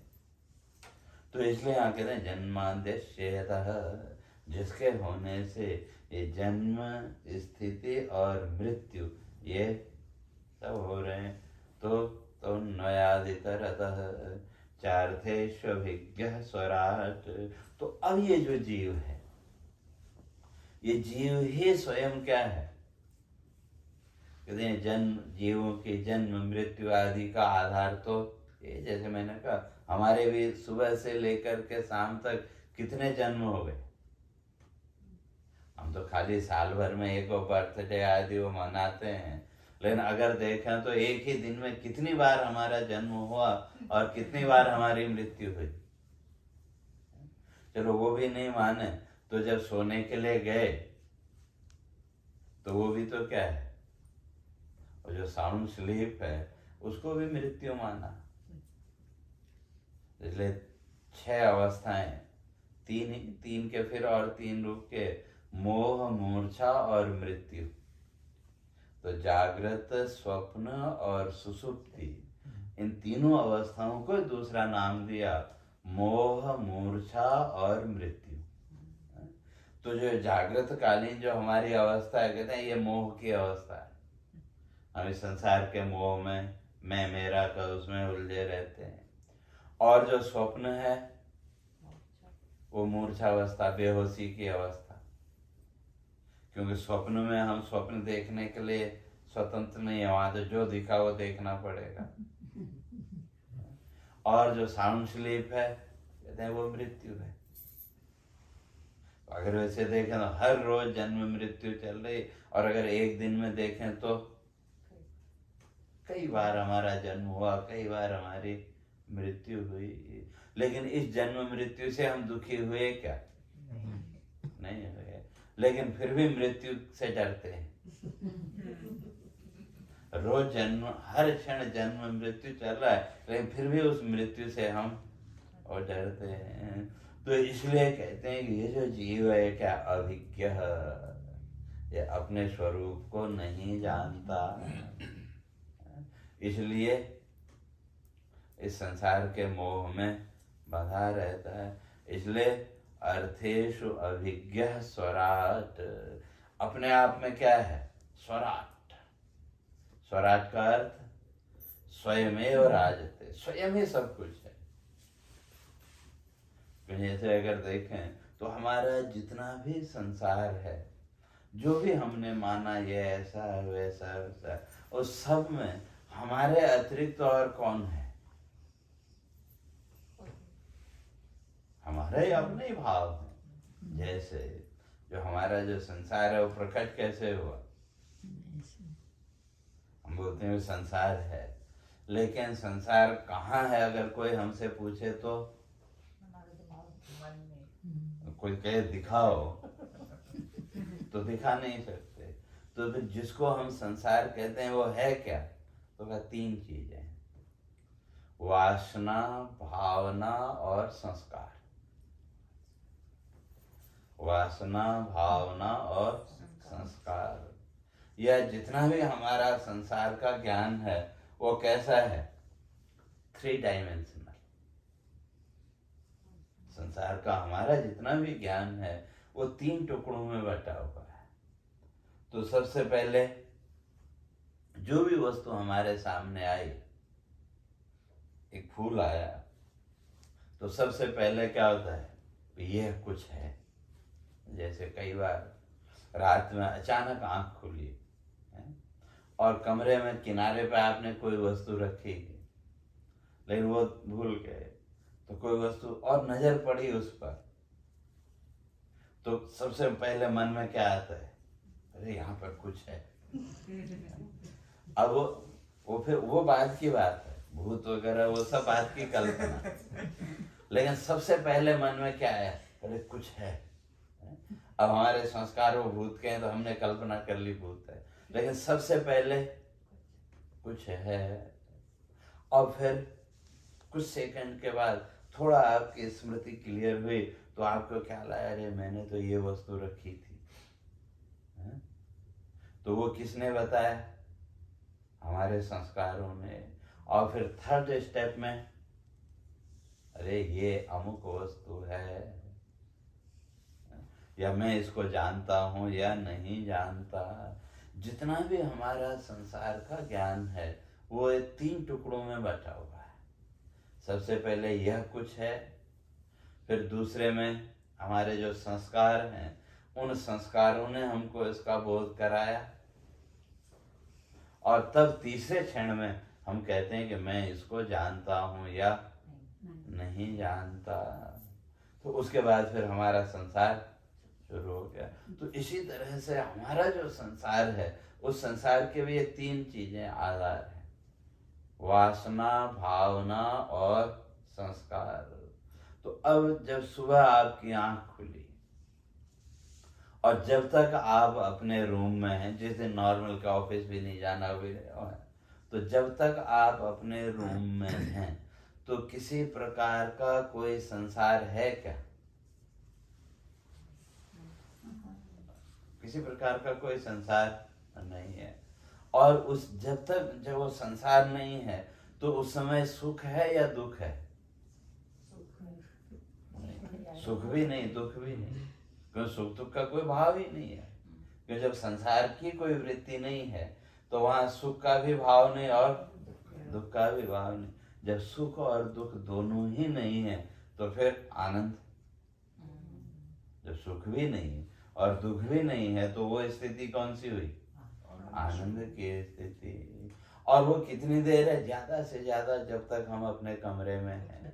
Speaker 1: तो इसलिए यहाँ कहते हैं जन्माद्यस्येतः, जिसके होने से ये जन्म, स्थिति और मृत्यु ये सब हो रहे हैं। तो नयादितरतः चार्थेष्वभिज्ञः स्वराट। तो अब ये जो जीव है, ये जीव ही स्वयं क्या है? कहते हैं जन्म, जीवों के जन्म मृत्यु आदि का आधार तो ये, जैसे मैंने कहा, हमारे भी सुबह से लेकर के शाम तक कितने जन्म हो गए। हम तो खाली साल भर में एक बर्थडे आदि वो मनाते हैं, लेकिन अगर देखें तो एक ही दिन में कितनी बार हमारा जन्म हुआ और कितनी बार हमारी मृत्यु हुई। चलो वो भी नहीं माने तो जब सोने के लिए गए तो वो भी तो क्या है, और जो साउंड स्लीप है उसको भी मृत्यु माना। इसलिए 6 अवस्थाएं, तीन के फिर और 3 रूप के, मोह, मूर्छा और मृत्यु। तो जागृत, स्वप्न और सुसुप्ति, इन तीनों अवस्थाओं को दूसरा नाम दिया मोह, मूर्छा और मृत्यु। तो जो जागृत कालीन जो हमारी अवस्था है, कहते हैं ये मोह की अवस्था है। हम इस संसार के मोह में, मैं मेरा का उसमें उलझे रहते हैं। और जो स्वप्न है वो मूर्छा अवस्था, बेहोशी की अवस्था। क्योंकि स्वप्न में हम स्वप्न देखने के लिए स्वतंत्र नहीं है, वहां तो जो दिखा वो देखना पड़ेगा। और जो साउंड स्लीप है, कहते हैं वो मृत्यु है। अगर वैसे देखें तो हर रोज जन्म मृत्यु चल रही, और अगर एक दिन में देखें तो कई बार हमारा जन्म हुआ, कई बार हमारी मृत्यु हुई। लेकिन इस जन्म मृत्यु से हम दुखी हुए क्या? नहीं हुए। लेकिन फिर भी मृत्यु से डरते हैं। रोज जन्म, हर क्षण जन्म मृत्यु चल रहा है, लेकिन फिर भी उस मृत्यु से हम और डरते हैं। तो इसलिए कहते हैं कि ये जो जीव है क्या अभिज्ञ, ये अपने स्वरूप को नहीं जानता, इसलिए इस संसार के मोह में बंधा रहता है। इसलिए अर्थेषु अभिज्ञ स्वराट, अपने आप में क्या है? स्वराट। स्वराट का अर्थ स्वयमेव राजते, स्वयं ही सब कुछ है। जैसे अगर देखें तो हमारा जितना भी संसार है, जो भी हमने माना ये ऐसा है, वैसा वैसा, उस सब में हमारे अतिरिक्त और कौन है? हमारे अपने भाव हैं। जैसे जो हमारा जो संसार है वो प्रकट कैसे हुआ? हम बोलते हैं संसार है, लेकिन संसार कहाँ है अगर कोई हमसे पूछे तो कोई कहे दिखाओ तो दिखा नहीं सकते। तो फिर जिसको हम संसार कहते हैं वो है क्या? तो क्या 3 चीजें, वासना, भावना और संस्कार। वासना, भावना और संस्कार, यह जितना भी हमारा संसार का ज्ञान है वो कैसा है? 3 डायमेंशनल। संसार का हमारा जितना भी ज्ञान है वो 3 टुकड़ों में बटा हुआ है। तो सबसे पहले जो भी वस्तु हमारे सामने आई, एक फूल आया, तो सबसे पहले क्या होता है? यह कुछ है। जैसे कई बार रात में अचानक आंख खुली है और कमरे में किनारे पे आपने कोई वस्तु रखी है, लेकिन वो भूल गए, तो कोई वस्तु और नजर पड़ी उस पर, तो सबसे पहले मन में क्या आता है? अरे यहाँ पर कुछ है। अब वो फिर वो बात की बात है, भूत वगैरह वो सब बात की कल्पना, लेकिन सबसे पहले मन में क्या है? अरे कुछ है। अब हमारे संस्कार वो भूत के हैं तो हमने कल्पना कर ली भूत है, लेकिन सबसे पहले कुछ है। और फिर कुछ सेकंड के बाद थोड़ा आपकी स्मृति क्लियर हुई तो आपको ख्याल आया, अरे मैंने तो ये वस्तु रखी थी। तो वो किसने बताया? हमारे संस्कारों ने। और फिर थर्ड स्टेप में, अरे ये अमुक वस्तु है, या मैं इसको जानता हूँ या नहीं जानता। जितना भी हमारा संसार का ज्ञान है वो 3 टुकड़ों में बटा हुआ है। सबसे पहले यह कुछ है, फिर दूसरे में हमारे जो संस्कार हैं उन संस्कारों ने हमको इसका बोध कराया, और तब तीसरे क्षण में हम कहते हैं कि मैं इसको जानता हूँ या नहीं जानता। तो उसके बाद फिर हमारा संसार शुरू हो गया। तो इसी तरह से हमारा जो संसार है उस संसार के भी ये 3 चीजें आधार है, वासना, भावना और संस्कार। तो अब जब सुबह आपकी आंख खुली और जब तक आप अपने रूम में हैं, जिस दिन नॉर्मल का ऑफिस भी नहीं जाना भी है, तो जब तक आप अपने रूम में हैं तो किसी प्रकार का कोई संसार है क्या? किसी प्रकार का कोई संसार नहीं है। और उस जब वो संसार नहीं है तो उस समय सुख है या दुख है? सुख भी नहीं, दुख भी नहीं, क्योंकि सुख दुख का कोई भाव ही नहीं है। क्योंकि जब संसार की कोई वृत्ति नहीं है तो वहां सुख का भी भाव नहीं और दुख का भी भाव नहीं। जब सुख और दुख दोनों ही नहीं है तो फिर आनंद। जब सुख भी नहीं और दुख भी नहीं है तो वो स्थिति कौन सी हुई? आनंद की स्थिति। और वो कितनी देर है? ज्यादा से ज्यादा जब तक हम अपने कमरे में हैं।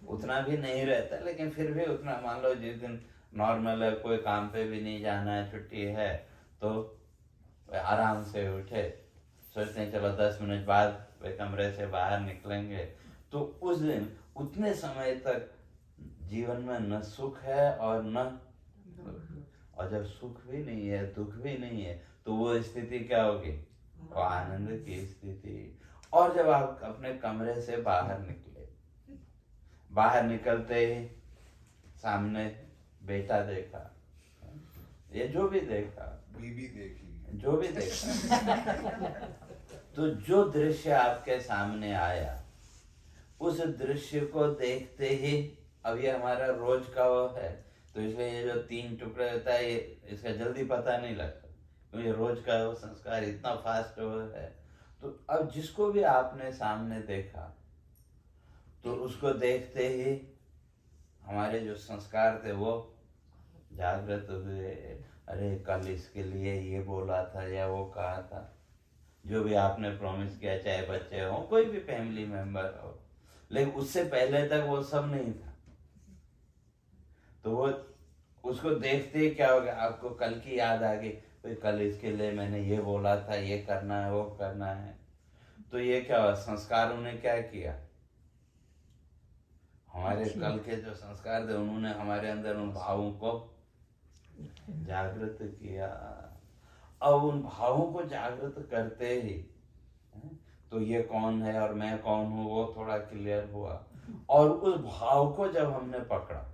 Speaker 1: उतना भी नहीं रहता, लेकिन फिर भी उतना, मान लो जिस दिन नॉर्मल है, कोई काम पे भी नहीं जाना है, छुट्टी है, तो आराम से उठे, सोचते हैं चलो 10 मिनट बाद वे कमरे से बाहर निकलेंगे, तो उस दिन उतने समय तक जीवन में न सुख है और न दुख। और जब सुख भी नहीं है, दुख भी नहीं है, तो वो स्थिति क्या होगी? वो आनंद की स्थिति। और जब आप अपने कमरे से बाहर निकले, बाहर निकलते ही सामने बेटा देखा, ये जो भी देखा,
Speaker 2: बीवी देखी,
Speaker 1: जो भी देखा, तो जो दृश्य आपके सामने आया उस दृश्य को देखते ही, अब ये हमारा रोज का वो है, तो इसलिए ये जो 3 टुकड़े होता है, ये इसका जल्दी पता नहीं लगता, क्योंकि रोज का वो संस्कार इतना फास्ट वो है। तो अब जिसको भी आपने सामने देखा तो उसको देखते ही हमारे जो संस्कार थे वो जागृत हुए। अरे कल इसके लिए ये बोला था या वो कहा था, जो भी आपने प्रॉमिस किया, चाहे बच्चे हो, कोई भी फैमिली मेंबर हो, लेकिन उससे पहले तक वो सब नहीं था। तो उसको देखते ही क्या हो गया, आपको कल की याद आ गई, भाई कल इसके लिए मैंने ये बोला था, ये करना है, वो करना है। तो ये क्या हुआ, संस्कारों ने क्या किया, हमारे कल के जो संस्कार थे उन्होंने हमारे अंदर उन भावों को जागृत किया। अब उन भावों को जागृत करते ही तो ये कौन है और मैं कौन हूँ वो थोड़ा क्लियर हुआ। और उस भाव को जब हमने पकड़ा,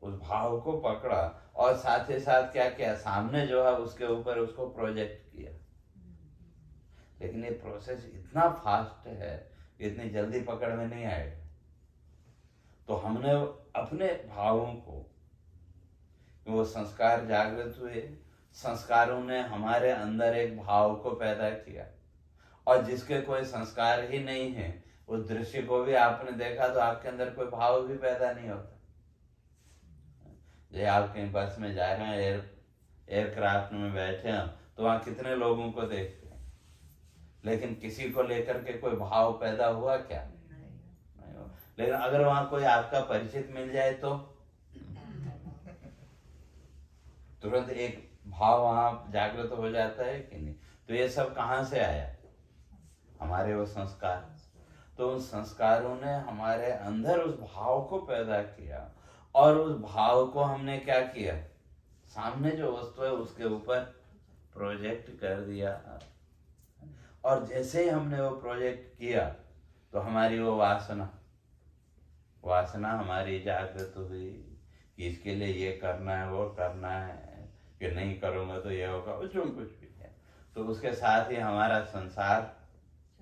Speaker 1: उस भाव को पकड़ा और साथ ही साथ क्या किया, सामने जो है उसके ऊपर उसको प्रोजेक्ट किया। लेकिन ये प्रोसेस इतना फास्ट है, इतनी जल्दी पकड़ में नहीं आएगा। तो हमने अपने भावों को, वो संस्कार जागृत हुए, संस्कारों ने हमारे अंदर एक भाव को पैदा किया। और जिसके कोई संस्कार ही नहीं है, उस दृश्य को भी आपने देखा तो आपके अंदर कोई भाव भी पैदा नहीं होता। जैसे आप कहीं बस में जा रहे हैं, एयरक्राफ्ट में बैठे हैं, तो वहां कितने लोगों को देखते हैं, लेकिन किसी को लेकर के कोई भाव पैदा हुआ क्या? नहीं हुआ। लेकिन अगर वहां कोई आपका परिचित मिल जाए तो तुरंत एक भाव वहां जागृत हो जाता है कि नहीं? तो ये सब कहाँ से आया? हमारे वो संस्कार। तो उन संस्कारों ने हमारे अंदर उस भाव को पैदा किया और उस भाव को हमने क्या किया, सामने जो वस्तु है उसके ऊपर प्रोजेक्ट कर दिया। और जैसे ही हमने वो प्रोजेक्ट किया तो हमारी वो वासना हमारी जागृत हुई कि इसके लिए ये करना है, वो करना है, कि नहीं करूँगा तो ये होगा, जो कुछ भी है। तो उसके साथ ही हमारा संसार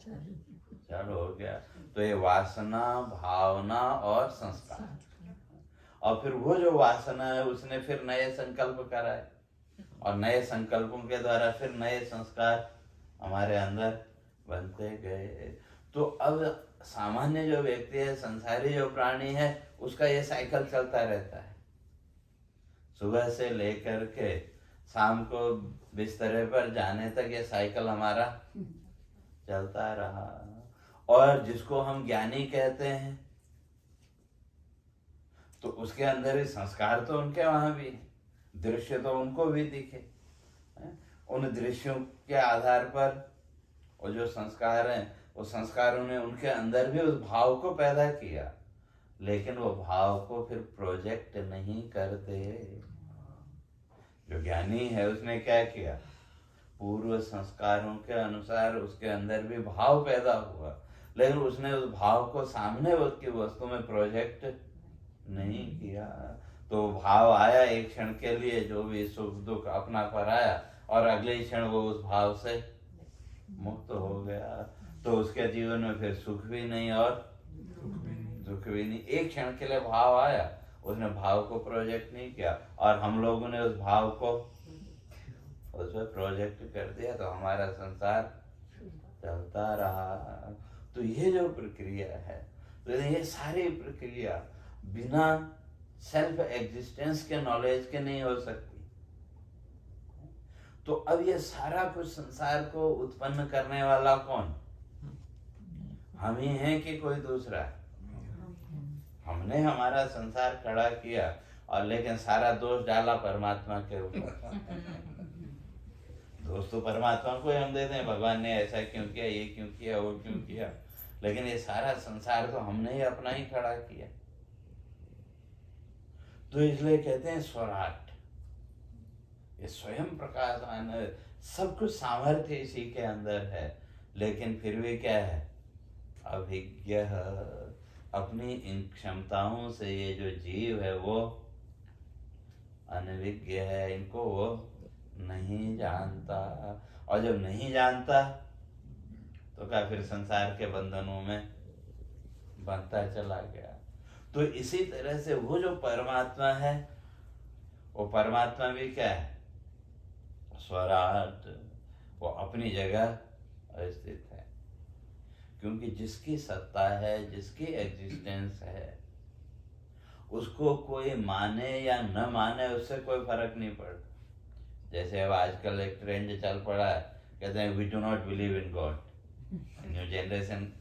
Speaker 1: चालू हो गया। तो ये वासना, भावना और संस्कार, और फिर वो जो वासना है उसने फिर नए संकल्प कराए, और नए संकल्पों के द्वारा फिर नए संस्कार हमारे अंदर बनते गए। तो अब सामान्य जो व्यक्ति है, संसारी जो प्राणी है, उसका ये साइकिल चलता रहता है। सुबह से लेकर के शाम को बिस्तरे पर जाने तक ये साइकिल हमारा चलता रहा। और जिसको हम ज्ञानी कहते हैं, तो उसके अंदर ही संस्कार तो उनके वहां भी है, दृश्य तो उनको भी दिखे। उन दृश्यों के आधार पर वो जो संस्कार हैं, वो संस्कारों ने उनके अंदर भी उस भाव को पैदा किया, लेकिन वो भाव को फिर प्रोजेक्ट नहीं करते। जो ज्ञानी है उसने क्या किया, पूर्व संस्कारों के अनुसार उसके अंदर भी भाव पैदा हुआ, लेकिन उसने उस भाव को सामने की वस्तु में प्रोजेक्ट नहीं किया। तो भाव आया एक क्षण के लिए, जो भी सुख दुख अपना पर आया, और अगले क्षण वो उस भाव से मुक्त हो गया। तो उसके जीवन में फिर सुख भी नहीं और दुख भी नहीं। एक क्षण के लिए भाव आया, उसने भाव को प्रोजेक्ट नहीं किया, और हम लोगों ने उस भाव को उसमें प्रोजेक्ट कर दिया, तो हमारा संसार चलता रहा। तो ये जो प्रक्रिया है, तो ये सारी प्रक्रिया बिना सेल्फ एग्जिस्टेंस के नॉलेज के नहीं हो सकती। तो अब ये सारा कुछ संसार को उत्पन्न करने वाला कौन? हम ही हैं कि कोई दूसरा है? हमने हमारा संसार खड़ा किया, और लेकिन सारा दोष डाला परमात्मा के ऊपर। दोष तो परमात्मा को हम देते हैं, भगवान ने ऐसा क्यों किया, ये क्यों किया, वो क्यों किया, लेकिन ये सारा संसार तो हमने ही अपना ही खड़ा किया। तो इसलिए कहते हैं स्वराट, ये स्वयं प्रकाशवान है, सब कुछ सामर्थ्य इसी के अंदर है, लेकिन फिर भी क्या है, अभिज्ञ। अपनी इन क्षमताओं से ये जो जीव है वो अनभिज्ञ है, इनको वो नहीं जानता। और जब नहीं जानता तो क्या, फिर संसार के बंधनों में बनता चला गया। तो इसी तरह से वो जो परमात्मा है, वो परमात्मा भी क्या है, स्वराट, वो अपनी जगह स्थित है। क्योंकि जिसकी सत्ता है, जिसकी एग्जिस्टेंस है, उसको कोई माने या न माने उससे कोई फर्क नहीं पड़ता। जैसे अब आजकल एक ट्रेंड चल पड़ा है, कहते हैं we do not believe in God, new generation.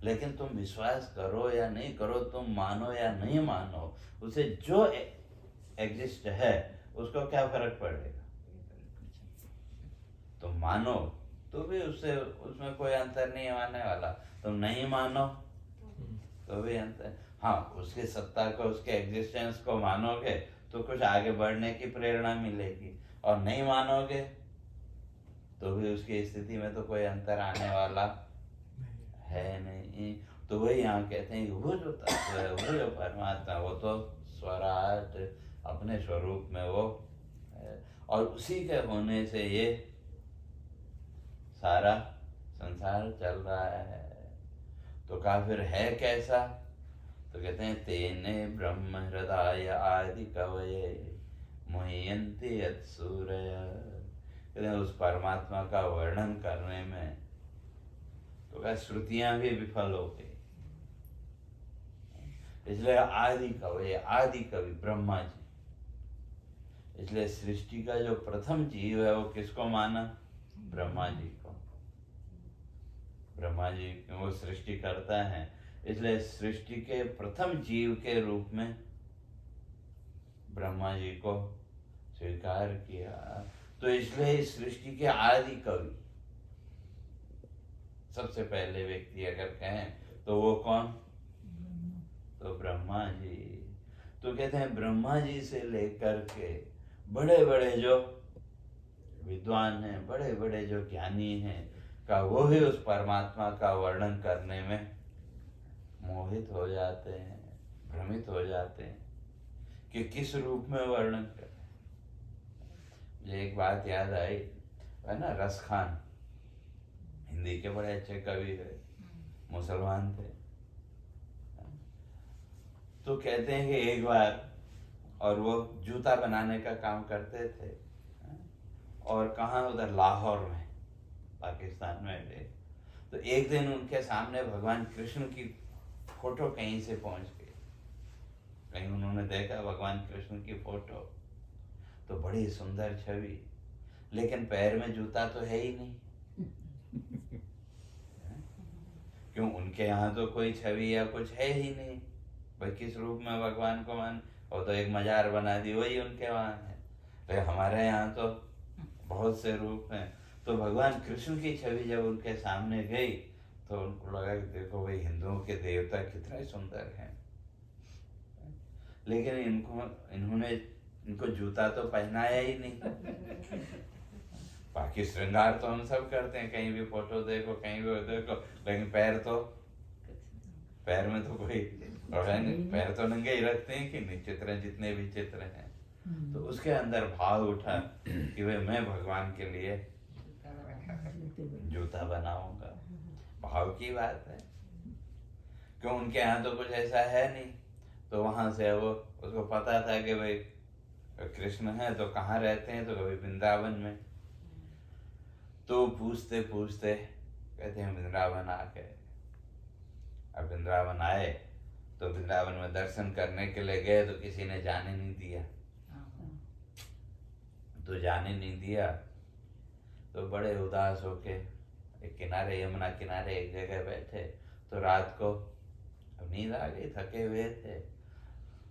Speaker 1: लेकिन तुम विश्वास करो या नहीं करो, तुम मानो या नहीं मानो, उसे जो एग्जिस्ट है उसको क्या फर्क पड़ेगा। तुम मानो तो भी उससे उसमें कोई अंतर नहीं आने वाला, तुम नहीं मानो तो भी अंतर। हाँ, उसकी सत्ता को, उसके एग्जिस्टेंस को मानोगे तो कुछ आगे बढ़ने की प्रेरणा मिलेगी, और नहीं मानोगे तो भी उसकी स्थिति में तो कोई अंतर आने वाला है नहीं। तो वही यहाँ कहते हैं वो जो तत्व है, वो जो परमात्मा, वो तो स्वराट अपने स्वरूप में वो है, और उसी के होने से ये सारा संसार चल रहा है। तो फिर है कैसा, तो कहते हैं तेने ब्रह्म हृदय आदि कवये मुह्यन्ति यत्सूरय। कहते हैं उस परमात्मा का वर्णन करने में तो क्या श्रुतियां भी विफल हो गई, इसलिए आदि कवि, आदि कवि ब्रह्मा जी। इसलिए सृष्टि का जो प्रथम जीव है वो किसको माना, ब्रह्मा जी को। ब्रह्मा जी वो सृष्टि करता है, इसलिए सृष्टि के प्रथम जीव के रूप में ब्रह्मा जी को स्वीकार किया। तो इसलिए इस सृष्टि के आदि कवि, सबसे पहले व्यक्ति अगर कहें तो वो कौन, तो ब्रह्मा जी। तो कहते हैं ब्रह्मा जी से लेकर के बड़े बड़े जो विद्वान हैं, बड़े बड़े जो ज्ञानी हैं का वो भी उस परमात्मा का वर्णन करने में मोहित हो जाते हैं, भ्रमित हो जाते हैं कि किस रूप में वर्णन करें। मुझे एक बात याद आई है ना, रस खान हिंदी के बड़े अच्छे कवि है, मुसलमान थे। तो कहते हैं कि एक बार, और वो जूता बनाने का काम करते थे, और कहाँ, उधर लाहौर में, पाकिस्तान में थे। तो एक दिन उनके सामने भगवान कृष्ण की फोटो कहीं से पहुंच गई, कहीं उन्होंने देखा भगवान कृष्ण की फोटो, तो बड़ी सुंदर छवि, लेकिन पैर में जूता तो है ही नहीं। क्यों, उनके यहाँ तो कोई छवि या कुछ है ही नहीं, भाई किस रूप में भगवान को मान, वो तो एक मजार बना दी, वही उनके वहाँ है। तो हमारे यहाँ तो बहुत से रूप हैं। तो भगवान कृष्ण की छवि जब उनके सामने गई तो उनको लगा कि देखो भाई हिंदुओं के देवता कितने सुंदर हैं, लेकिन इन्होंने इनको जूता तो पहनाया ही नहीं। बाकी श्रृंगार तो हम सब करते हैं, कहीं भी फोटो देखो, कहीं भी देखो, लेकिन पैर में तो कोई नहीं, पैर तो नंगे ही रखते हैं कि नहीं, चित्र जितने भी चित्र हैं। तो उसके अंदर भाव उठा कि वे मैं भगवान के लिए जूता बनाऊंगा। भाव की बात है, क्यों उनके यहाँ तो कुछ ऐसा है नहीं। तो वहां से वो, उसको पता था कि भाई कृष्ण है तो कहाँ रहते हैं, तो कभी वृंदावन में। तो पूछते पूछते कहते हैं वृंदावन आ गए। अब वृंदावन आए तो वृंदावन में दर्शन करने के लिए गए, तो किसी ने जाने नहीं दिया। तो जाने नहीं दिया तो बड़े उदास होके एक किनारे, यमुना किनारे एक जगह बैठे। तो रात को अब नींद आ गई, थके हुए थे,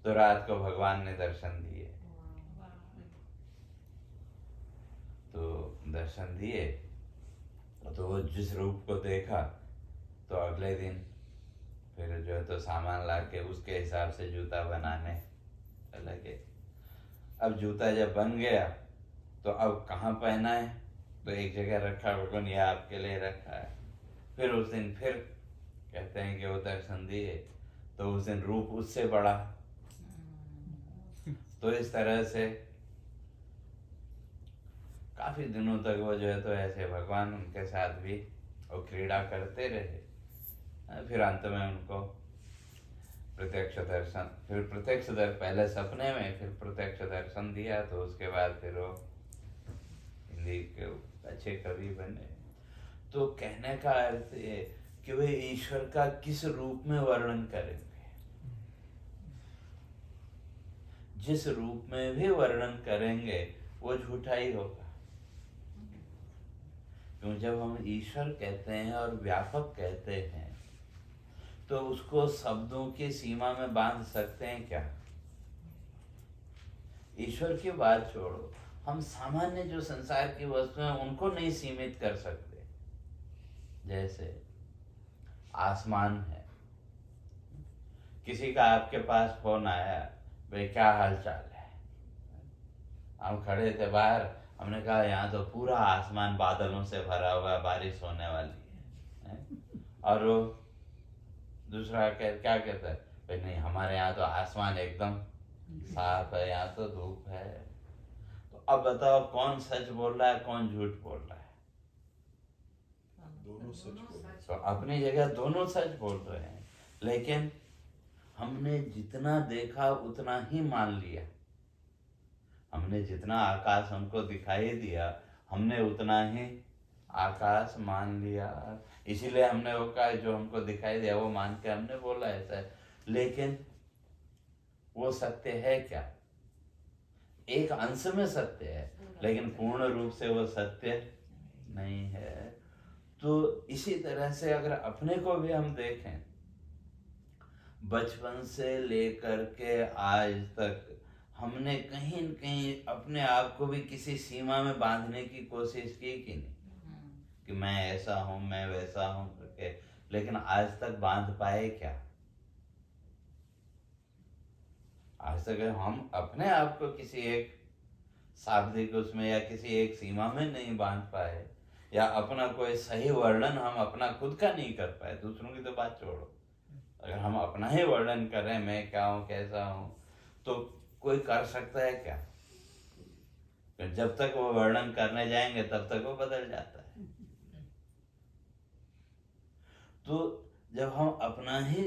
Speaker 1: तो रात को भगवान ने दर्शन दिए। तो दर्शन दिए तो वो जिस रूप को देखा, तो अगले दिन फिर जो है तो सामान ला के उसके हिसाब से जूता बनाने लगे। अब जूता जब बन गया तो अब कहाँ पहना है, तो एक जगह रखा, भगवान ये आपके लिए रखा है। फिर उस दिन फिर कहते हैं कि वो दर्शन दिए, तो उस दिन रूप उससे बड़ा। तो इस तरह से काफी दिनों तक वो जो है तो ऐसे भगवान उनके साथ भी वो क्रीड़ा करते रहे। फिर अंत में उनको प्रत्यक्ष दर्शन, फिर पहले सपने में, फिर प्रत्यक्ष दर्शन दिया। तो उसके बाद फिर वो हिंदी के अच्छे कवि बने। तो कहने का अर्थ ये कि वे ईश्वर का किस रूप में वर्णन करेंगे, जिस रूप में भी वर्णन करेंगे वो झूठा ही होगा। क्यों, जब हम ईश्वर कहते हैं और व्यापक कहते हैं तो उसको शब्दों की सीमा में बांध सकते हैं क्या? ईश्वर की बात छोड़ो, हम सामान्य जो संसार की वस्तुएं उनको नहीं सीमित कर सकते। जैसे आसमान है, किसी का आपके पास फोन आया, भाई क्या हाल चाल है। हम खड़े थे बाहर, हमने कहा यहाँ तो पूरा आसमान बादलों से भरा हुआ, बारिश होने वाली है? और वो दूसरा क्या कहता है, भाई नहीं हमारे यहाँ तो आसमान एकदम साफ है, यहाँ तो धूप है। तो अब बताओ कौन सच बोल रहा है, कौन झूठ बोल रहा है?
Speaker 2: दोनों सच बोल रहे हैं।
Speaker 1: तो अपनी जगह दोनों सच बोल रहे हैं, लेकिन हमने जितना देखा उतना ही मान लिया। हमने जितना आकाश हमको दिखाई दिया, हमने उतना ही आकाश मान लिया। इसीलिए हमने वो कहा जो हमको दिखाई दिया वो मान के हमने बोला ऐसा है। लेकिन वो सत्य है क्या? एक अंश में सत्य है, लेकिन पूर्ण रूप से वो सत्य नहीं है। तो इसी तरह से अगर अपने को भी हम देखें, बचपन से लेकर के आज तक हमने कहीं न कहीं अपने आप को भी किसी सीमा में बांधने की कोशिश की कि नहीं, कि मैं ऐसा हूं, मैं वैसा हूं करके, लेकिन आज तक बांध पाए क्या? आज तक हम अपने आप को किसी एक शाब्दिक उसमें या किसी एक सीमा में नहीं बांध पाए, या अपना कोई सही वर्णन हम अपना खुद का नहीं कर पाए। दूसरों की तो बात छोड़ो, अगर हम अपना ही वर्णन कर रहे हैं, मैं क्या हूँ, कैसा हूँ, तो कोई कर सकता है क्या? जब तक वो वर्णन करने जाएंगे तब तक वो बदल जाता है। तो जब हम अपना ही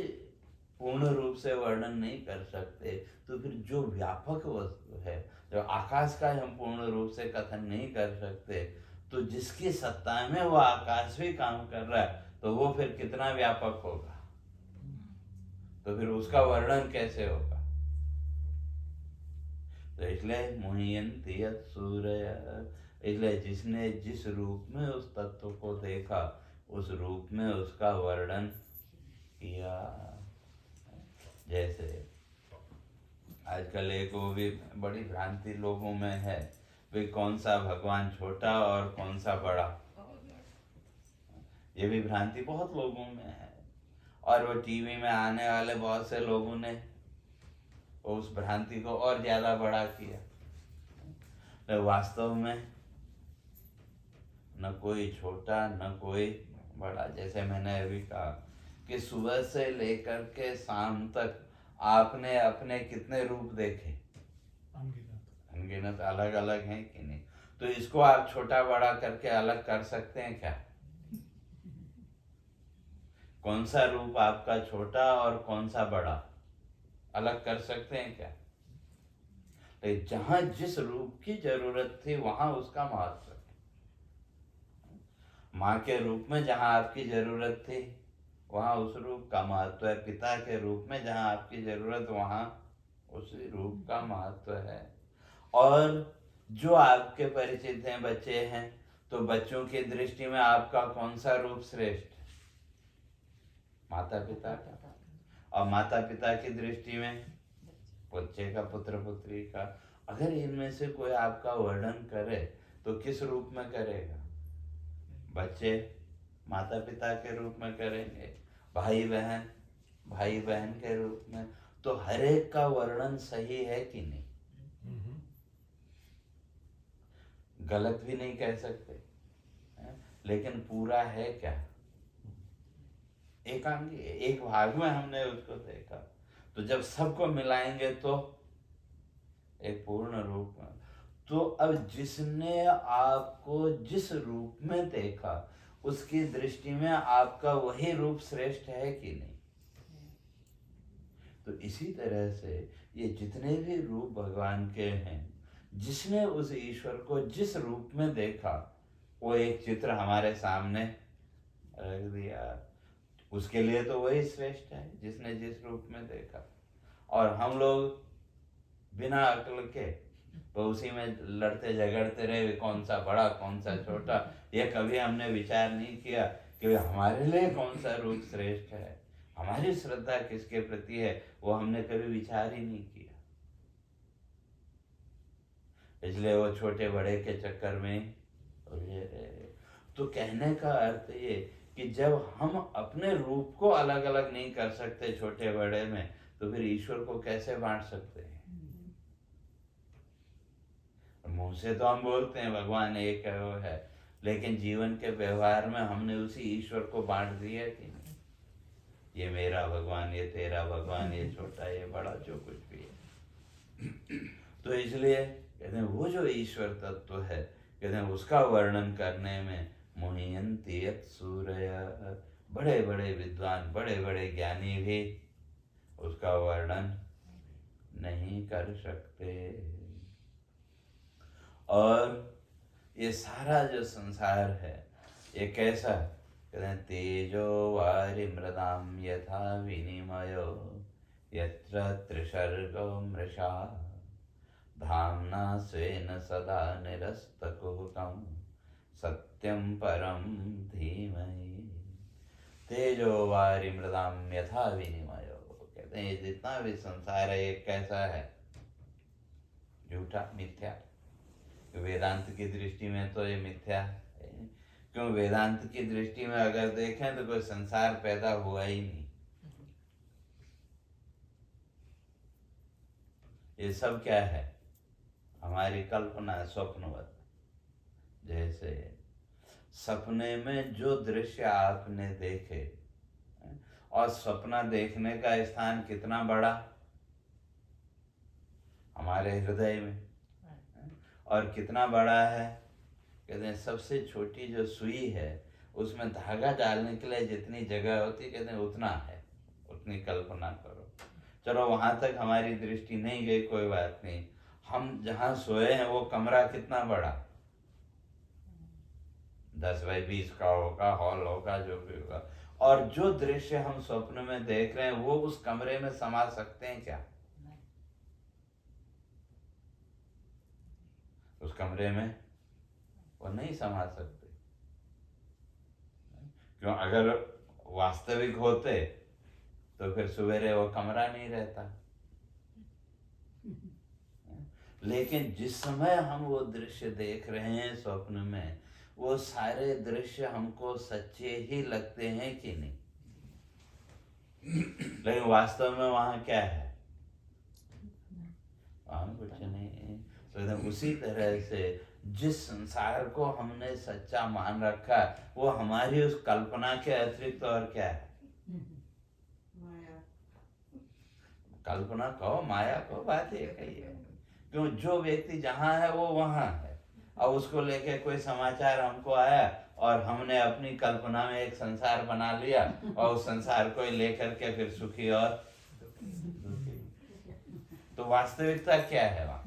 Speaker 1: पूर्ण रूप से वर्णन नहीं कर सकते, तो फिर जो व्यापक वस्तु है, जो आकाश का हम पूर्ण रूप से कथन नहीं कर सकते, तो जिसकी सत्ता में वो आकाश भी काम कर रहा है, तो वो फिर कितना व्यापक होगा, तो फिर उसका वर्णन कैसे होगा? तो इसलिए मुह्यन्ति यत् सूरयः, इसलिए जिसने जिस रूप में उस तत्व को देखा, उस रूप में उसका वर्णन किया। जैसे आजकल एक वो भी बड़ी भ्रांति लोगों में है, भाई कौन सा भगवान छोटा और कौन सा बड़ा, ये भी भ्रांति बहुत लोगों में है। और वो टीवी में आने वाले बहुत से लोगों ने उस भ्रांति को और ज्यादा बड़ा किया। तो वास्तव में न कोई छोटा न कोई बड़ा। जैसे मैंने अभी कहा कि सुबह से लेकर के शाम तक आपने अपने कितने रूप देखे, अनगिनत अलग अलग हैं कि नहीं? तो इसको आप छोटा बड़ा करके अलग कर सकते हैं क्या? कौन सा रूप आपका छोटा और कौन सा बड़ा अलग कर सकते हैं क्या? तो जहां जिस रूप की जरूरत थी वहां उसका महत्व है। माँ के रूप में जहां आपकी जरूरत थी वहां उस रूप का महत्व है। पिता के रूप में जहां आपकी जरूरत, वहां उसी रूप का महत्व है। और जो आपके परिचित हैं, बच्चे हैं, तो बच्चों की दृष्टि में आपका कौन सा रूप श्रेष्ठ? माता पिता का। और माता पिता की दृष्टि में बच्चे का, पुत्र पुत्री का। अगर इनमें से कोई आपका वर्णन करे तो किस रूप में करेगा? बच्चे माता पिता के रूप में करेंगे, भाई बहन के रूप में। तो हर एक का वर्णन सही है कि नहीं? गलत भी नहीं कह सकते, लेकिन पूरा है क्या? एकांगी, एक भाग में हमने उसको देखा। तो जब सबको मिलाएंगे तो एक पूर्ण रूप में। तो अब जिसने आपको जिस रूप में देखा, उसकी दृष्टि में आपका वही रूप श्रेष्ठ है कि नहीं? तो इसी तरह से ये जितने भी रूप भगवान के हैं, जिसने उस ईश्वर को जिस रूप में देखा, वो एक चित्र हमारे सामने रख दिया, उसके लिए तो वही श्रेष्ठ है जिसने जिस रूप में देखा। और हम लोग बिना अक्ल के तो उसी में लड़ते झगड़ते रहे, कौन सा बड़ा कौन सा छोटा। ये कभी हमने विचार नहीं किया कि हमारे लिए कौन सा रूप श्रेष्ठ है, हमारी श्रद्धा किसके प्रति है वो हमने कभी विचार ही नहीं किया। इसलिए वो छोटे बड़े के चक्कर में उलझे रहे। तो कहने का अर्थ ये कि जब हम अपने रूप को अलग अलग नहीं कर सकते छोटे बड़े में, तो फिर ईश्वर को कैसे बांट सकते हैं? मुंह से तो हम बोलते हैं भगवान एक है वो है, लेकिन जीवन के व्यवहार में हमने उसी ईश्वर को बांट दिया कि नहीं? ये मेरा भगवान, ये तेरा भगवान, ये छोटा ये बड़ा जो कुछ भी है। तो इसलिए कहते हैं वो जो ईश्वर तत्व है, कहते हैं उसका वर्णन करने में मुह्यन्ति यत् सूरय, बड़े बड़े विद्वान बड़े बड़े ज्ञानी भी उसका वर्णन नहीं कर सकते। और ये सारा जो संसार है ये कैसा, कहते हैं तेजो वारि मृदाम यथा विनिमयो यत्र त्रिसर्गो मृषा धाम्ना स्वेन सदा निरस्तकुहकं सत्यं परं धीमहि। तेजो वारि मृदाम यथा विनिमयो, कहते हैं ये जितना भी संसार है ये कैसा है? झूठा, मिथ्या। वेदांत की दृष्टि में तो ये मिथ्या है। क्यों? वेदांत की दृष्टि में अगर देखें तो कोई संसार पैदा हुआ ही नहीं। ये सब क्या है? हमारी कल्पना, स्वप्नवत। जैसे सपने में जो दृश्य आपने देखे, और सपना देखने का स्थान कितना बड़ा? हमारे हृदय में। और कितना बड़ा है? कहते हैं सबसे छोटी जो सुई है उसमें धागा डालने के लिए जितनी जगह होती, कहते हैं उतना है, उतनी कल्पना करो। चलो वहां तक हमारी दृष्टि नहीं गई, कोई बात नहीं। हम जहाँ सोए हैं वो कमरा कितना बड़ा? 10 बाई 20 का होगा, हॉल होगा, जो भी होगा। और जो दृश्य हम स्वप्न में देख रहे हैं वो उस कमरे में समा सकते हैं क्या? उस कमरे में वो नहीं समा सकते। क्यों? अगर वास्तविक होते तो फिर सवेरे वो कमरा नहीं रहता। लेकिन जिस समय हम वो दृश्य देख रहे हैं स्वप्न में, वो सारे दृश्य हमको सच्चे ही लगते हैं कि नहीं? लेकिन वास्तव में वहां क्या है? वहां कुछ नहीं है। तो उसी तरह से जिस संसार को हमने सच्चा मान रखा वो हमारी उस कल्पना के अतिरिक्त और क्या है? माया। कल्पना कहो, माया कहो, बात एक ही है। क्यों? जो व्यक्ति जहाँ है वो वहाँ है। अब उसको लेके कोई समाचार हमको आया और हमने अपनी कल्पना में एक संसार बना लिया और उस संसार को लेकर के फिर सुखी और दुखी। तो वास्तविकता क्या है वहाँ?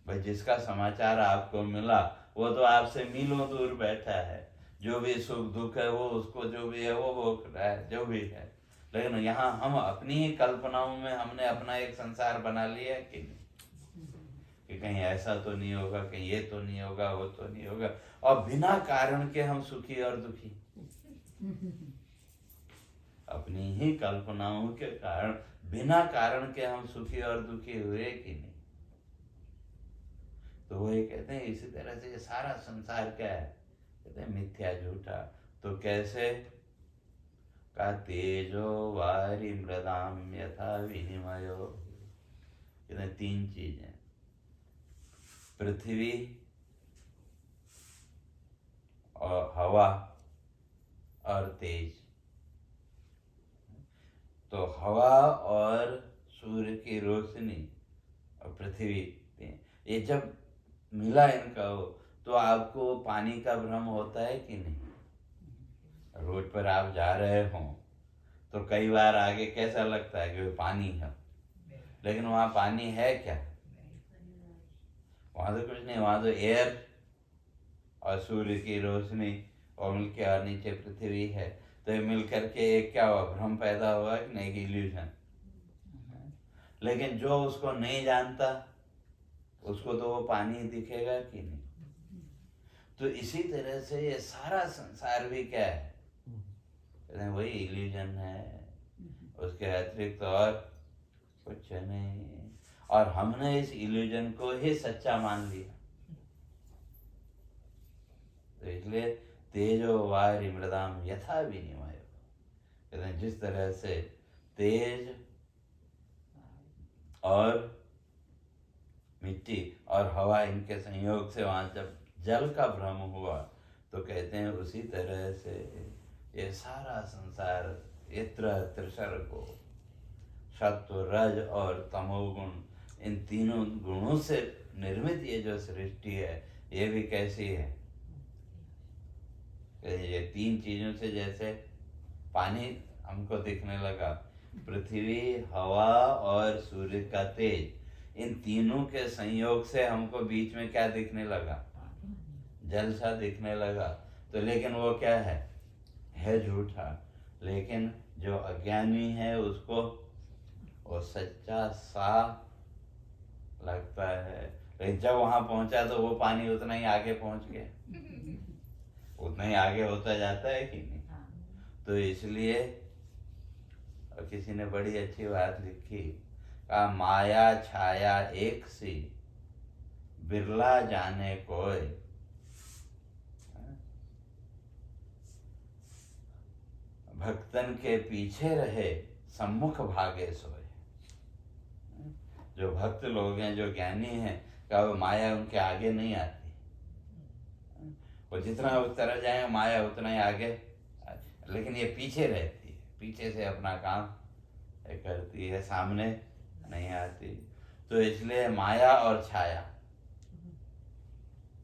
Speaker 1: भाई जिसका समाचार आपको मिला वो तो आपसे मीलों दूर बैठा है, जो भी सुख दुख है वो उसको जो भी है वो भोग रहा है, जो भी है। लेकिन यहाँ हम अपनी ही कल्पनाओं में हमने अपना एक संसार बना लिया कि नहीं, कि कहीं ऐसा तो नहीं होगा, कहीं ये तो नहीं होगा, वो तो नहीं होगा, और बिना कारण के हम सुखी और दुखी। अपनी ही कल्पनाओं के कारण, बिना कारण के हम सुखी और दुखी हुए कि नहीं? तो वो ये कहते हैं इसी तरह से ये सारा संसार क्या है? कहते हैं मिथ्या, झूठा। तो कैसे? का तेजो वारि मृदाम यथा विनिमयो। कहते हैं 3 चीजें, पृथ्वी और हवा और तेज। तो हवा और सूर्य की रोशनी और पृथ्वी, ये जब मिला इनका हो तो आपको पानी का भ्रम होता है कि नहीं? रोड पर आप जा रहे हो तो कई बार आगे कैसा लगता है कि वो पानी है, लेकिन वहाँ पानी है क्या? वहाँ तो कुछ नहीं, वहाँ तो एयर और सूर्य की रोशनी और मिलके और नीचे पृथ्वी है। तो ये मिल करके एक क्या हुआ? भ्रम पैदा हुआ कि नहीं? इल्यूजन। लेकिन जो उसको नहीं जानता उसको तो वो पानी दिखेगा कि नहीं? तो इसी तरह से ये सारा संसार भी क्या है? कहते हैं वही इल्यूजन है, उसके अतिरिक्त और कुछ नहीं। और हमने इस इल्यूजन को ही सच्चा मान लिया। तो इसलिए तेजो वारि मृदाम यथा विनिमय, कहते हैं जिस तरह से तेज और मिट्टी और हवा इनके संयोग से वहां जब जल का भ्रम हुआ, तो कहते हैं उसी तरह से ये सारा संसार इत्र त्रिसर्गो, सत्व रज और तमोगुण, इन तीनों गुणों से निर्मित ये जो सृष्टि है, ये भी कैसी है? ये तीन चीजों से, जैसे पानी हमको दिखने लगा, पृथ्वी, हवा और सूर्य का तेज, इन तीनों के संयोग से हमको बीच में क्या दिखने लगा? जल सा दिखने लगा। तो लेकिन वो क्या है झूठा। लेकिन जो अज्ञानी है उसको वो सच्चा सा लगता है। लेकिन जब वहां पहुंचा तो वो पानी उतना ही आगे पहुंच गया, उतना ही आगे होता जाता है कि नहीं? तो इसलिए किसी ने बड़ी अच्छी बात लिखी, कहा माया छाया एक सी, बिरला जाने कोई, भक्तन के पीछे रहे सम्मुख भागे सोए। जो भक्त लोग हैं, जो ज्ञानी हैं, का वो माया उनके आगे नहीं आती। वो जितना उस तरह जाए माया उतना ही आगे, लेकिन ये पीछे रहती है, पीछे से अपना काम करती है, सामने नहीं आती। तो इसलिए माया और छाया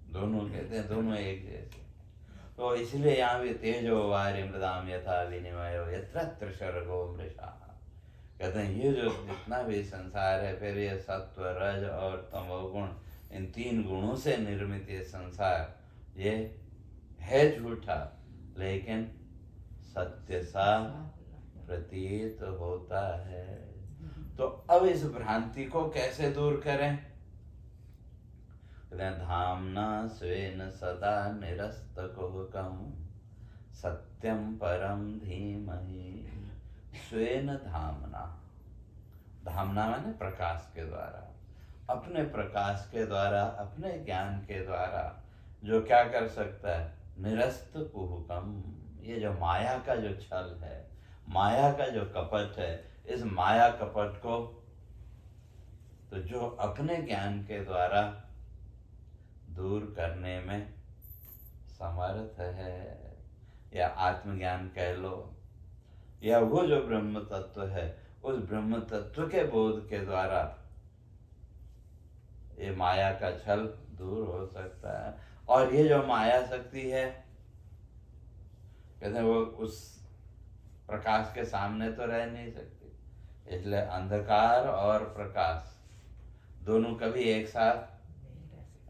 Speaker 1: दोनों, कहते हैं दोनों एक जैसे। तो इसलिए यहाँ भी तेजो वारि मृदाम यथा विनिमयो यत्र त्रिसर्गो मृषा, कहते हैं ये जो जितना भी संसार है, फिर ये सत्व रज और तमोगुण, इन तीन गुणों से निर्मित ये संसार, ये है झूठा, लेकिन सत्य सा प्रतीत होता है। तो अब इस भ्रांति को कैसे दूर करें? धामना स्वेन सदा निरस्तकुहकं सत्यम परम धीमहि स्वेन धामना। धामना माने प्रकाश के द्वारा, अपने प्रकाश के द्वारा, अपने ज्ञान के द्वारा जो क्या कर सकता है? निरस्त कुहकम, ये जो माया का जो छल है, माया का जो कपट है, इस माया कपट को तो जो अपने ज्ञान के द्वारा दूर करने में समर्थ है, या आत्मज्ञान कह लो, या वो जो ब्रह्म तत्व है, उस ब्रह्म तत्व के बोध के द्वारा ये माया का छल दूर हो सकता है। और ये जो माया शक्ति है, कहते हैं वो उस प्रकाश के सामने तो रह नहीं सकती। इसलिए अंधकार और प्रकाश दोनों कभी एक साथ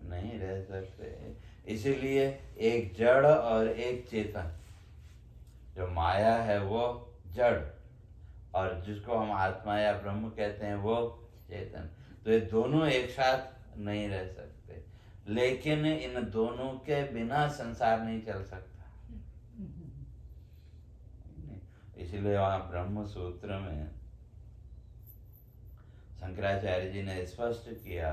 Speaker 1: नहीं रह सकते। इसीलिए एक जड़ और एक चेतन, जो माया है वो जड़, और जिसको हम आत्मा या ब्रह्म कहते हैं वो चेतन, तो ये दोनों एक साथ नहीं रह सकते। लेकिन इन दोनों के बिना संसार नहीं चल सकता। इसीलिए वहां ब्रह्म सूत्र में शंकराचार्य जी ने स्पष्ट किया,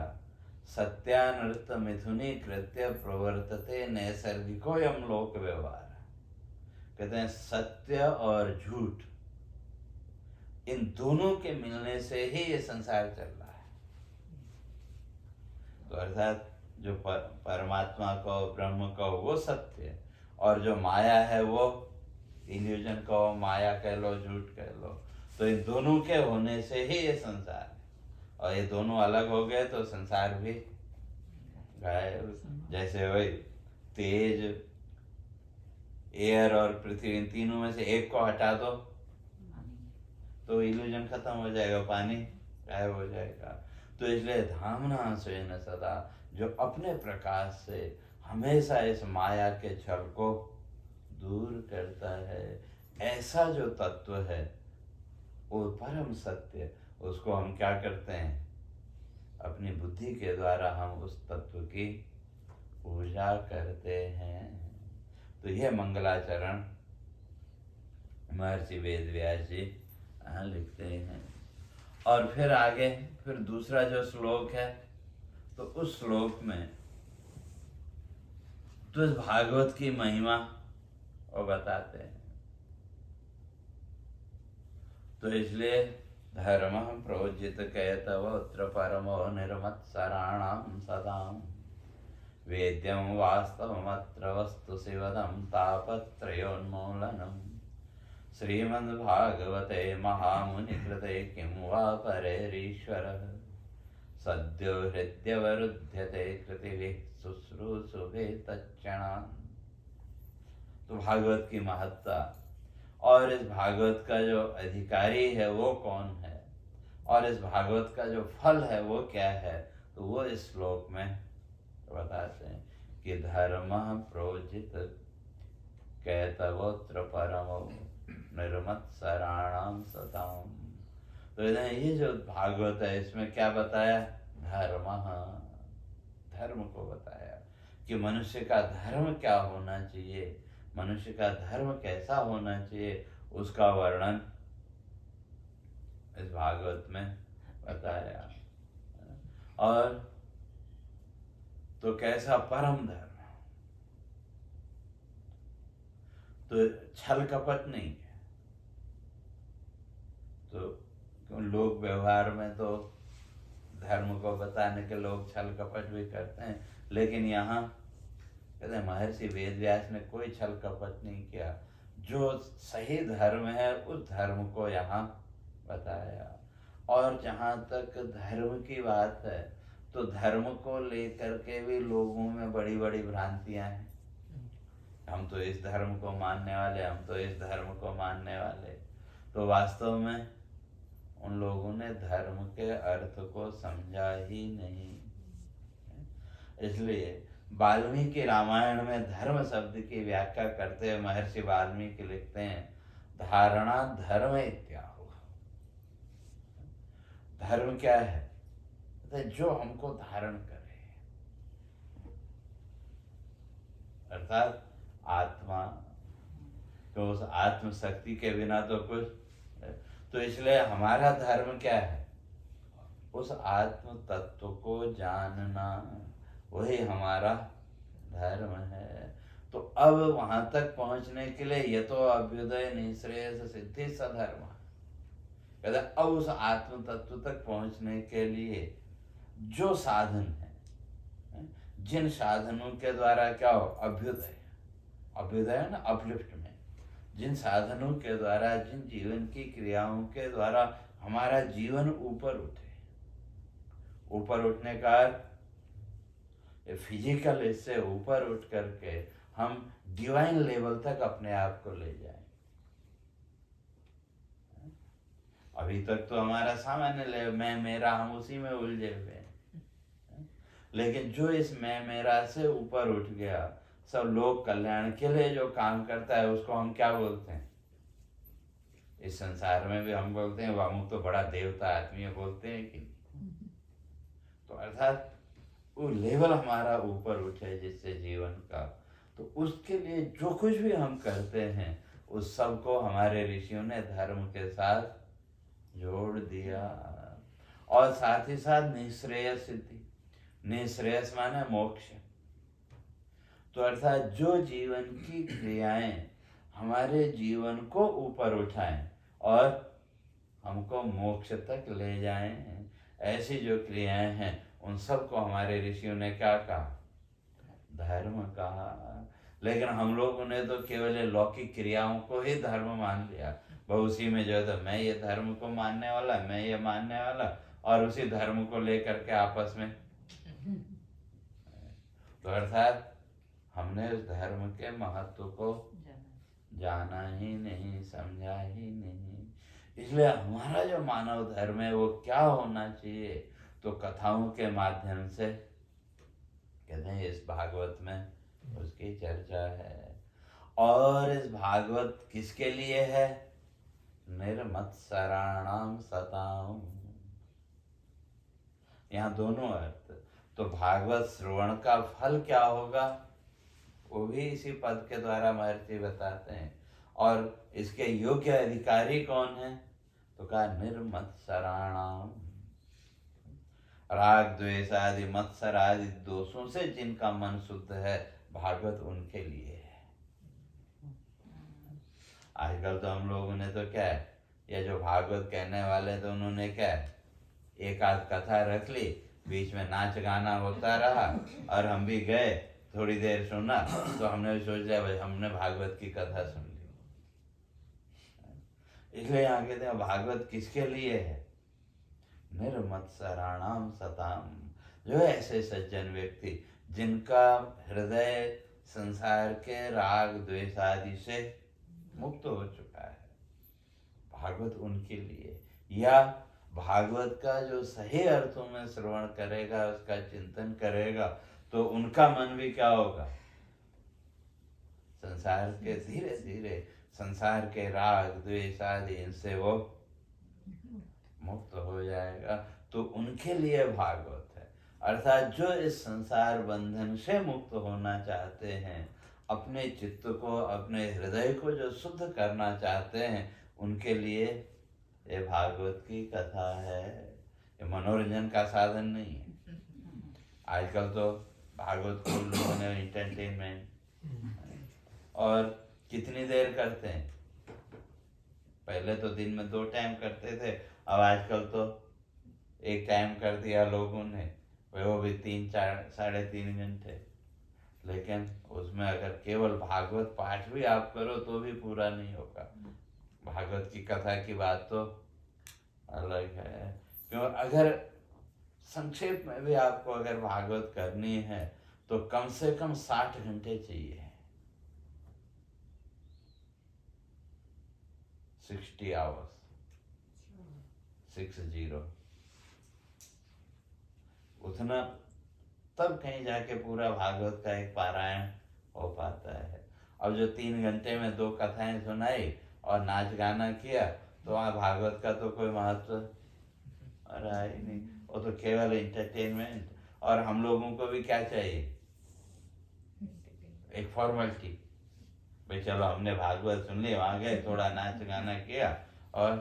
Speaker 1: सत्यानर्थ मिथुनी कृत्य प्रवर्तते नैसर्गिकोयम लोक व्यवहार। कहते हैं सत्य और झूठ, इन दोनों के मिलने से ही ये संसार चल रहा है। तो अर्थात जो परमात्मा को, ब्रह्म को, वो सत्य, और जो माया है वो इल्यूजन कहो, माया कह लो, झूठ कह लो, तो इन दोनों के होने से ही ये संसार है। और ये दोनों अलग हो गए तो संसार भी गायब। जैसे वही तेज, एयर और पृथ्वी, इन तीनों में से एक को हटा दो तो इल्यूजन खत्म हो जाएगा, पानी गायब हो जाएगा। तो इसलिए धामना स्वेन सदा, जो अपने प्रकाश से हमेशा इस माया के छल को दूर करता है, ऐसा जो तत्व है वो परम सत्य, उसको हम क्या करते हैं? अपनी बुद्धि के द्वारा हम उस तत्व की पूजा करते हैं। तो यह मंगलाचरण महर्षि वेद व्यास जी लिखते हैं। और फिर आगे फिर दूसरा जो श्लोक है, तो उस श्लोक में तो इस भागवत की महिमा वो बताते हैं। तो इसलिए धर्म प्रोजित कहतवोत्र परमो निर्मत्सराणाम सदाम वेद्यम वास्तवमत्र वस्तु शिवदम तापत्रयोन्मूलनम श्रीमद्भागवते महामुनिकृते किं वा परेरीश्वरः सद्यो हृद्यवरुध्यते कृतिभिः शुश्रूषुभे तत्क्षणान्। तो भागवत की महत्ता और इस भागवत का जो अधिकारी है वो कौन है, और इस भागवत का जो फल है वो क्या है, तो वो इस श्लोक में बताते हैं कि धर्म प्रोजित कहतवोत्र परमो निर्मत्सराणाम सताम। तो ये जो भागवत है इसमें क्या बताया, धर्म को बताया कि मनुष्य का धर्म क्या होना चाहिए, मनुष्य का धर्म कैसा होना चाहिए, उसका वर्णन इस भागवत में बताया। और तो कैसा परम धर्म, तो छल कपट नहीं है। तो लोग व्यवहार में तो धर्म को बताने के लोग छल कपट भी करते हैं, लेकिन यहाँ कहते हैं महर्षि वेद व्यास ने कोई छल कपट नहीं किया। जो सही धर्म है उस धर्म को यहाँ बताया। और जहाँ तक धर्म की बात है, तो धर्म को लेकर के भी लोगों में बड़ी बड़ी भ्रांतियां हैं। हम तो इस धर्म को मानने वाले, हम तो इस धर्म को मानने वाले। तो वास्तव में उन लोगों ने धर्म के अर्थ को समझा ही नहीं। इसलिए वाल्मीकि रामायण में धर्म शब्द की व्याख्या करते हुए महर्षि वाल्मीकि लिखते हैं, धारणा धर्म इत्याहु। धर्म क्या है, जो हमको धारण करे, अर्थात आत्मा। तो उस आत्म शक्ति के बिना तो कुछ, तो इसलिए हमारा धर्म क्या है, उस आत्म तत्व को जानना, वही हमारा धर्म है। तो अब वहां तक पहुंचने के लिए ये तो अभ्युदय निःश्रेयस सिद्धि सधर्म, कहते अब उस आत्म तत्व तक पहुंचने के लिए जो साधन है, जिन साधनों के द्वारा क्या हो, अभ्युदय, अभ्युदय ना अपलिफ्टमेंट, जिन साधनों के द्वारा, जिन जीवन की क्रियाओं के द्वारा हमारा जीवन ऊपर उठे, ऊपर उठने का फिजिकल इससे ऊपर उठ करके हम डिवाइन लेवल तक अपने आप को ले जाएं। अभी तक तो हमारा सामान्य लेवल मैं मेरा, हम उसी में उलझे हुए हैं। लेकिन जो इस मैं मेरा से ऊपर उठ गया, सब लोग कल्याण के लिए जो काम करता है, उसको हम क्या बोलते हैं? इस संसार में भी हम बोलते हैं अमुक तो बड़ा देवता आदमी है, बोलते हैं कि तो अर्थात वो लेवल हमारा ऊपर उठे जिससे जीवन का, तो उसके लिए जो कुछ भी हम करते हैं उस सब को हमारे ऋषियों ने धर्म के साथ जोड़ दिया। और साथ ही साथ निःश्रेयस सिद्धि, निःश्रेयस माने मोक्ष। तो अर्थात जो जीवन की क्रियाएं हमारे जीवन को ऊपर उठाएं और हमको मोक्ष तक ले जाएं, ऐसी जो क्रियाएं हैं उन सबको हमारे ऋषियों ने क्या कहा? धर्म कहा। लेकिन हम लोगों ने तो केवल लौकिक क्रियाओं को ही धर्म मान लिया। वह उसी में जो है तो मैं ये धर्म को मानने वाला, मैं ये मानने वाला, और उसी धर्म को लेकर के आपस में, तो अर्थात हमने उस धर्म के महत्व को जाना ही नहीं, समझा ही नहीं। इसलिए हमारा जो मानव धर्म है वो क्या होना चाहिए, तो कथाओं के माध्यम से कहते हैं इस भागवत में उसकी चर्चा है। और इस भागवत किसके लिए है? निर्मत्सराणाम सताम। यहाँ दोनों अर्थ। तो भागवत श्रवण का फल क्या होगा वो भी इसी पद के द्वारा महर्षि बताते हैं। और इसके योग्य अधिकारी कौन है? तो कहा निर्मत्सराणाम, राग द्वेष आदि मत्सर आदि दोषों से जिनका मन शुद्ध है, भागवत उनके लिए है। आजकल तो हम लोगों ने तो क्या है, ये जो भागवत कहने वाले तो उन्होंने क्या है, एक आध कथा रख ली, बीच में नाच गाना होता रहा और हम भी गए, थोड़ी देर सुना तो हमने भी सोच लिया भाई हमने भागवत की कथा सुन ली। इसलिए यहाँ कहते हैं भागवत किसके लिए है? निर्मत्सराणाम सताम, जो ऐसे सज्जन व्यक्ति जिनका हृदय संसार के राग द्वेष आदि से मुक्त हो चुका है, भागवत उनके लिए। या भागवत का जो सही अर्थों में श्रवण करेगा, उसका चिंतन करेगा, तो उनका मन भी क्या होगा, संसार के धीरे धीरे संसार के राग द्वेष आदि इनसे वो मुक्त हो जाएगा। तो उनके लिए भागवत है। अर्थात जो इस संसार बंधन से मुक्त होना चाहते हैं, अपने चित्त को, अपने हृदय को जो शुद्ध करना चाहते हैं, उनके लिए ये भागवत की कथा है। ये मनोरंजन का साधन नहीं है। आजकल तो भागवत को लोगों ने एंटरटेनमेंट, और कितनी देर करते हैं? पहले तो दिन में 2 टाइम करते थे, अब आजकल तो 1 टाइम कर दिया लोगों ने, वो भी 3-4 साढ़े 3 घंटे। लेकिन उसमें अगर केवल भागवत पाठ भी आप करो तो भी पूरा नहीं होगा। भागवत की कथा की बात तो अलग है। क्यों? अगर संक्षेप में भी आपको अगर भागवत करनी है तो कम से कम 60 घंटे चाहिए, 60 आवर्स, 60। उतना तब कहीं जाके पूरा भागवत का एक पारायण हो पाता है। अब जो 3 घंटे में 2 कथाएं सुनाई और नाच गाना किया, तो वहाँ भागवत का तो कोई महत्व रहा ही नहीं। वो तो केवल एंटरटेनमेंट। और हम लोगों को भी क्या चाहिए, एक फॉर्मेलिटी, भाई चलो हमने भागवत सुन ली, वहां गए, थोड़ा नाच गाना किया और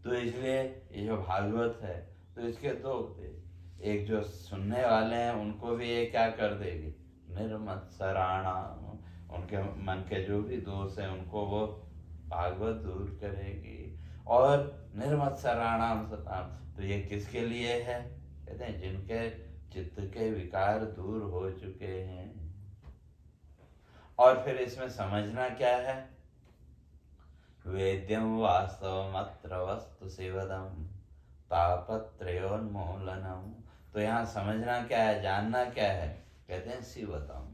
Speaker 1: तो इसलिए ये जो भागवत है, तो इसके 2 उद्देश्य, एक जो सुनने वाले हैं उनको भी ये क्या कर देगी, निर्मत्सराणाम, उनके मन के जो भी दोष हैं उनको वो भागवत दूर करेगी। और निर्मत्सराणाम सताम, तो ये किसके लिए है? कहते हैं जिनके चित्त के विकार दूर हो चुके हैं। और फिर इसमें समझना क्या है, वेद्यम वास्तवमत्र वस्तु शिवदम तापत्रयोन्मूलनम। तो यहाँ समझना क्या है, जानना क्या है? कहते हैं शिवदम।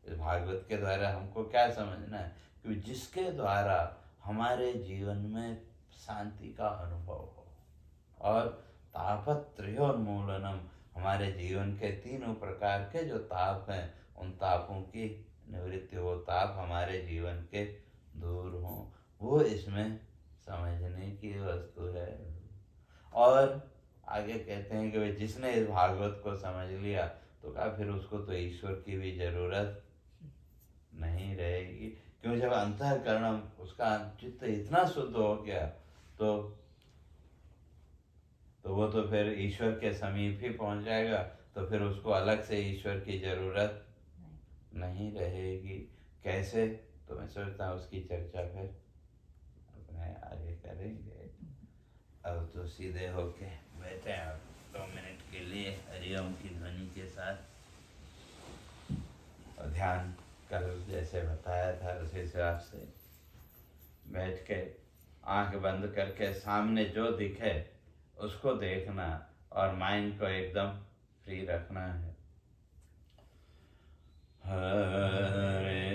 Speaker 1: इस भागवत के द्वारा हमको क्या समझना है कि जिसके द्वारा हमारे जीवन में शांति का अनुभव हो, और तापत्रयोन्मूलनम, हमारे जीवन के 3 प्रकार के जो ताप हैं, उन तापों की निवृत्ति हो, ताप हमारे जीवन के दूर हो, वो इसमें समझने की वस्तु है। और आगे कहते हैं कि जिसने इस भागवत को समझ लिया, तो क्या फिर उसको तो ईश्वर की भी जरूरत नहीं रहेगी। क्यों? जब अंतःकरण उसका चित्त इतना शुद्ध हो गया, तो वो तो फिर ईश्वर के समीप ही पहुंच जाएगा। तो फिर उसको अलग से ईश्वर की जरूरत नहीं रहेगी। कैसे? तो मैं सोचता हूँ उसकी चर्चा फिर अपने आगे करेंगे। अब तो सीधे होके बैठे हैं 2 मिनट के लिए हरिओम की ध्वनि के साथ, और ध्यान कल जैसे बताया था उस हिसाब से बैठ के आंख बंद करके सामने जो दिखे उसको देखना, और माइंड को एकदम फ्री रखना है। हरे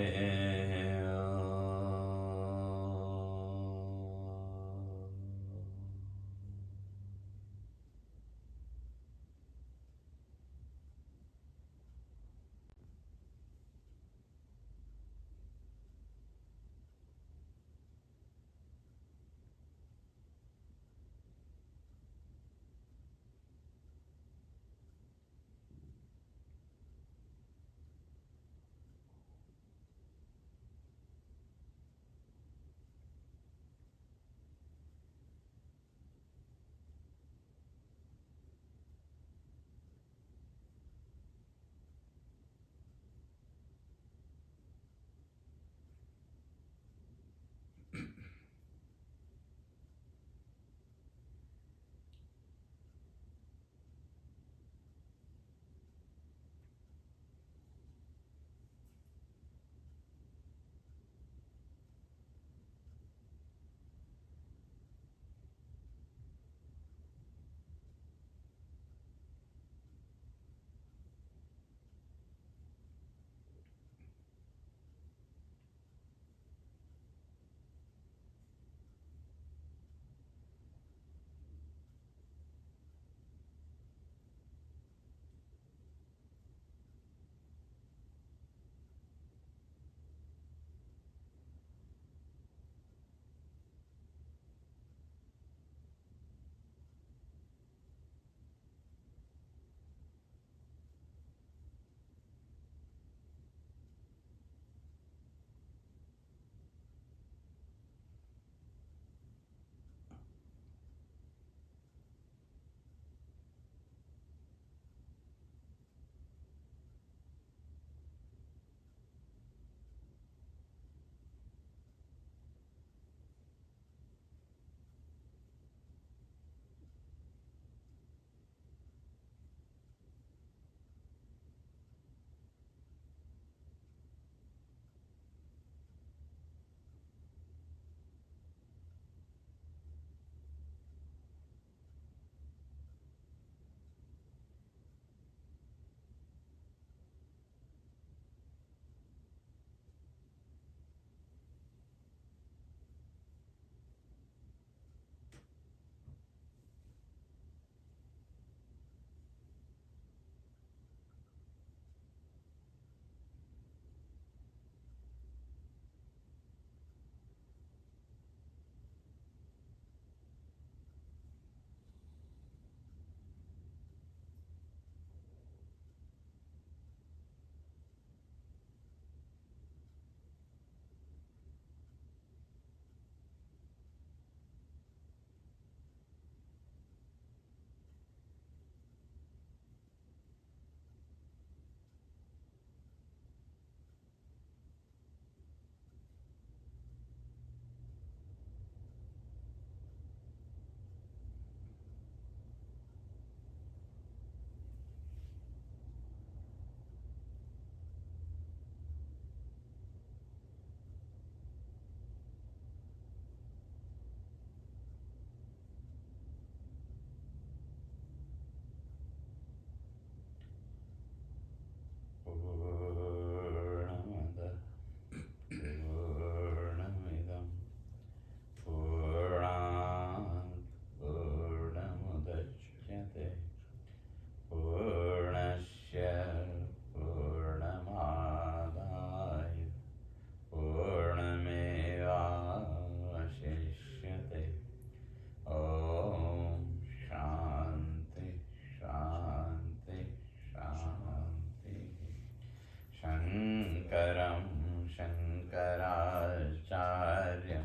Speaker 1: शङ्करं शङ्कराचार्य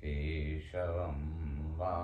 Speaker 1: केशवं वा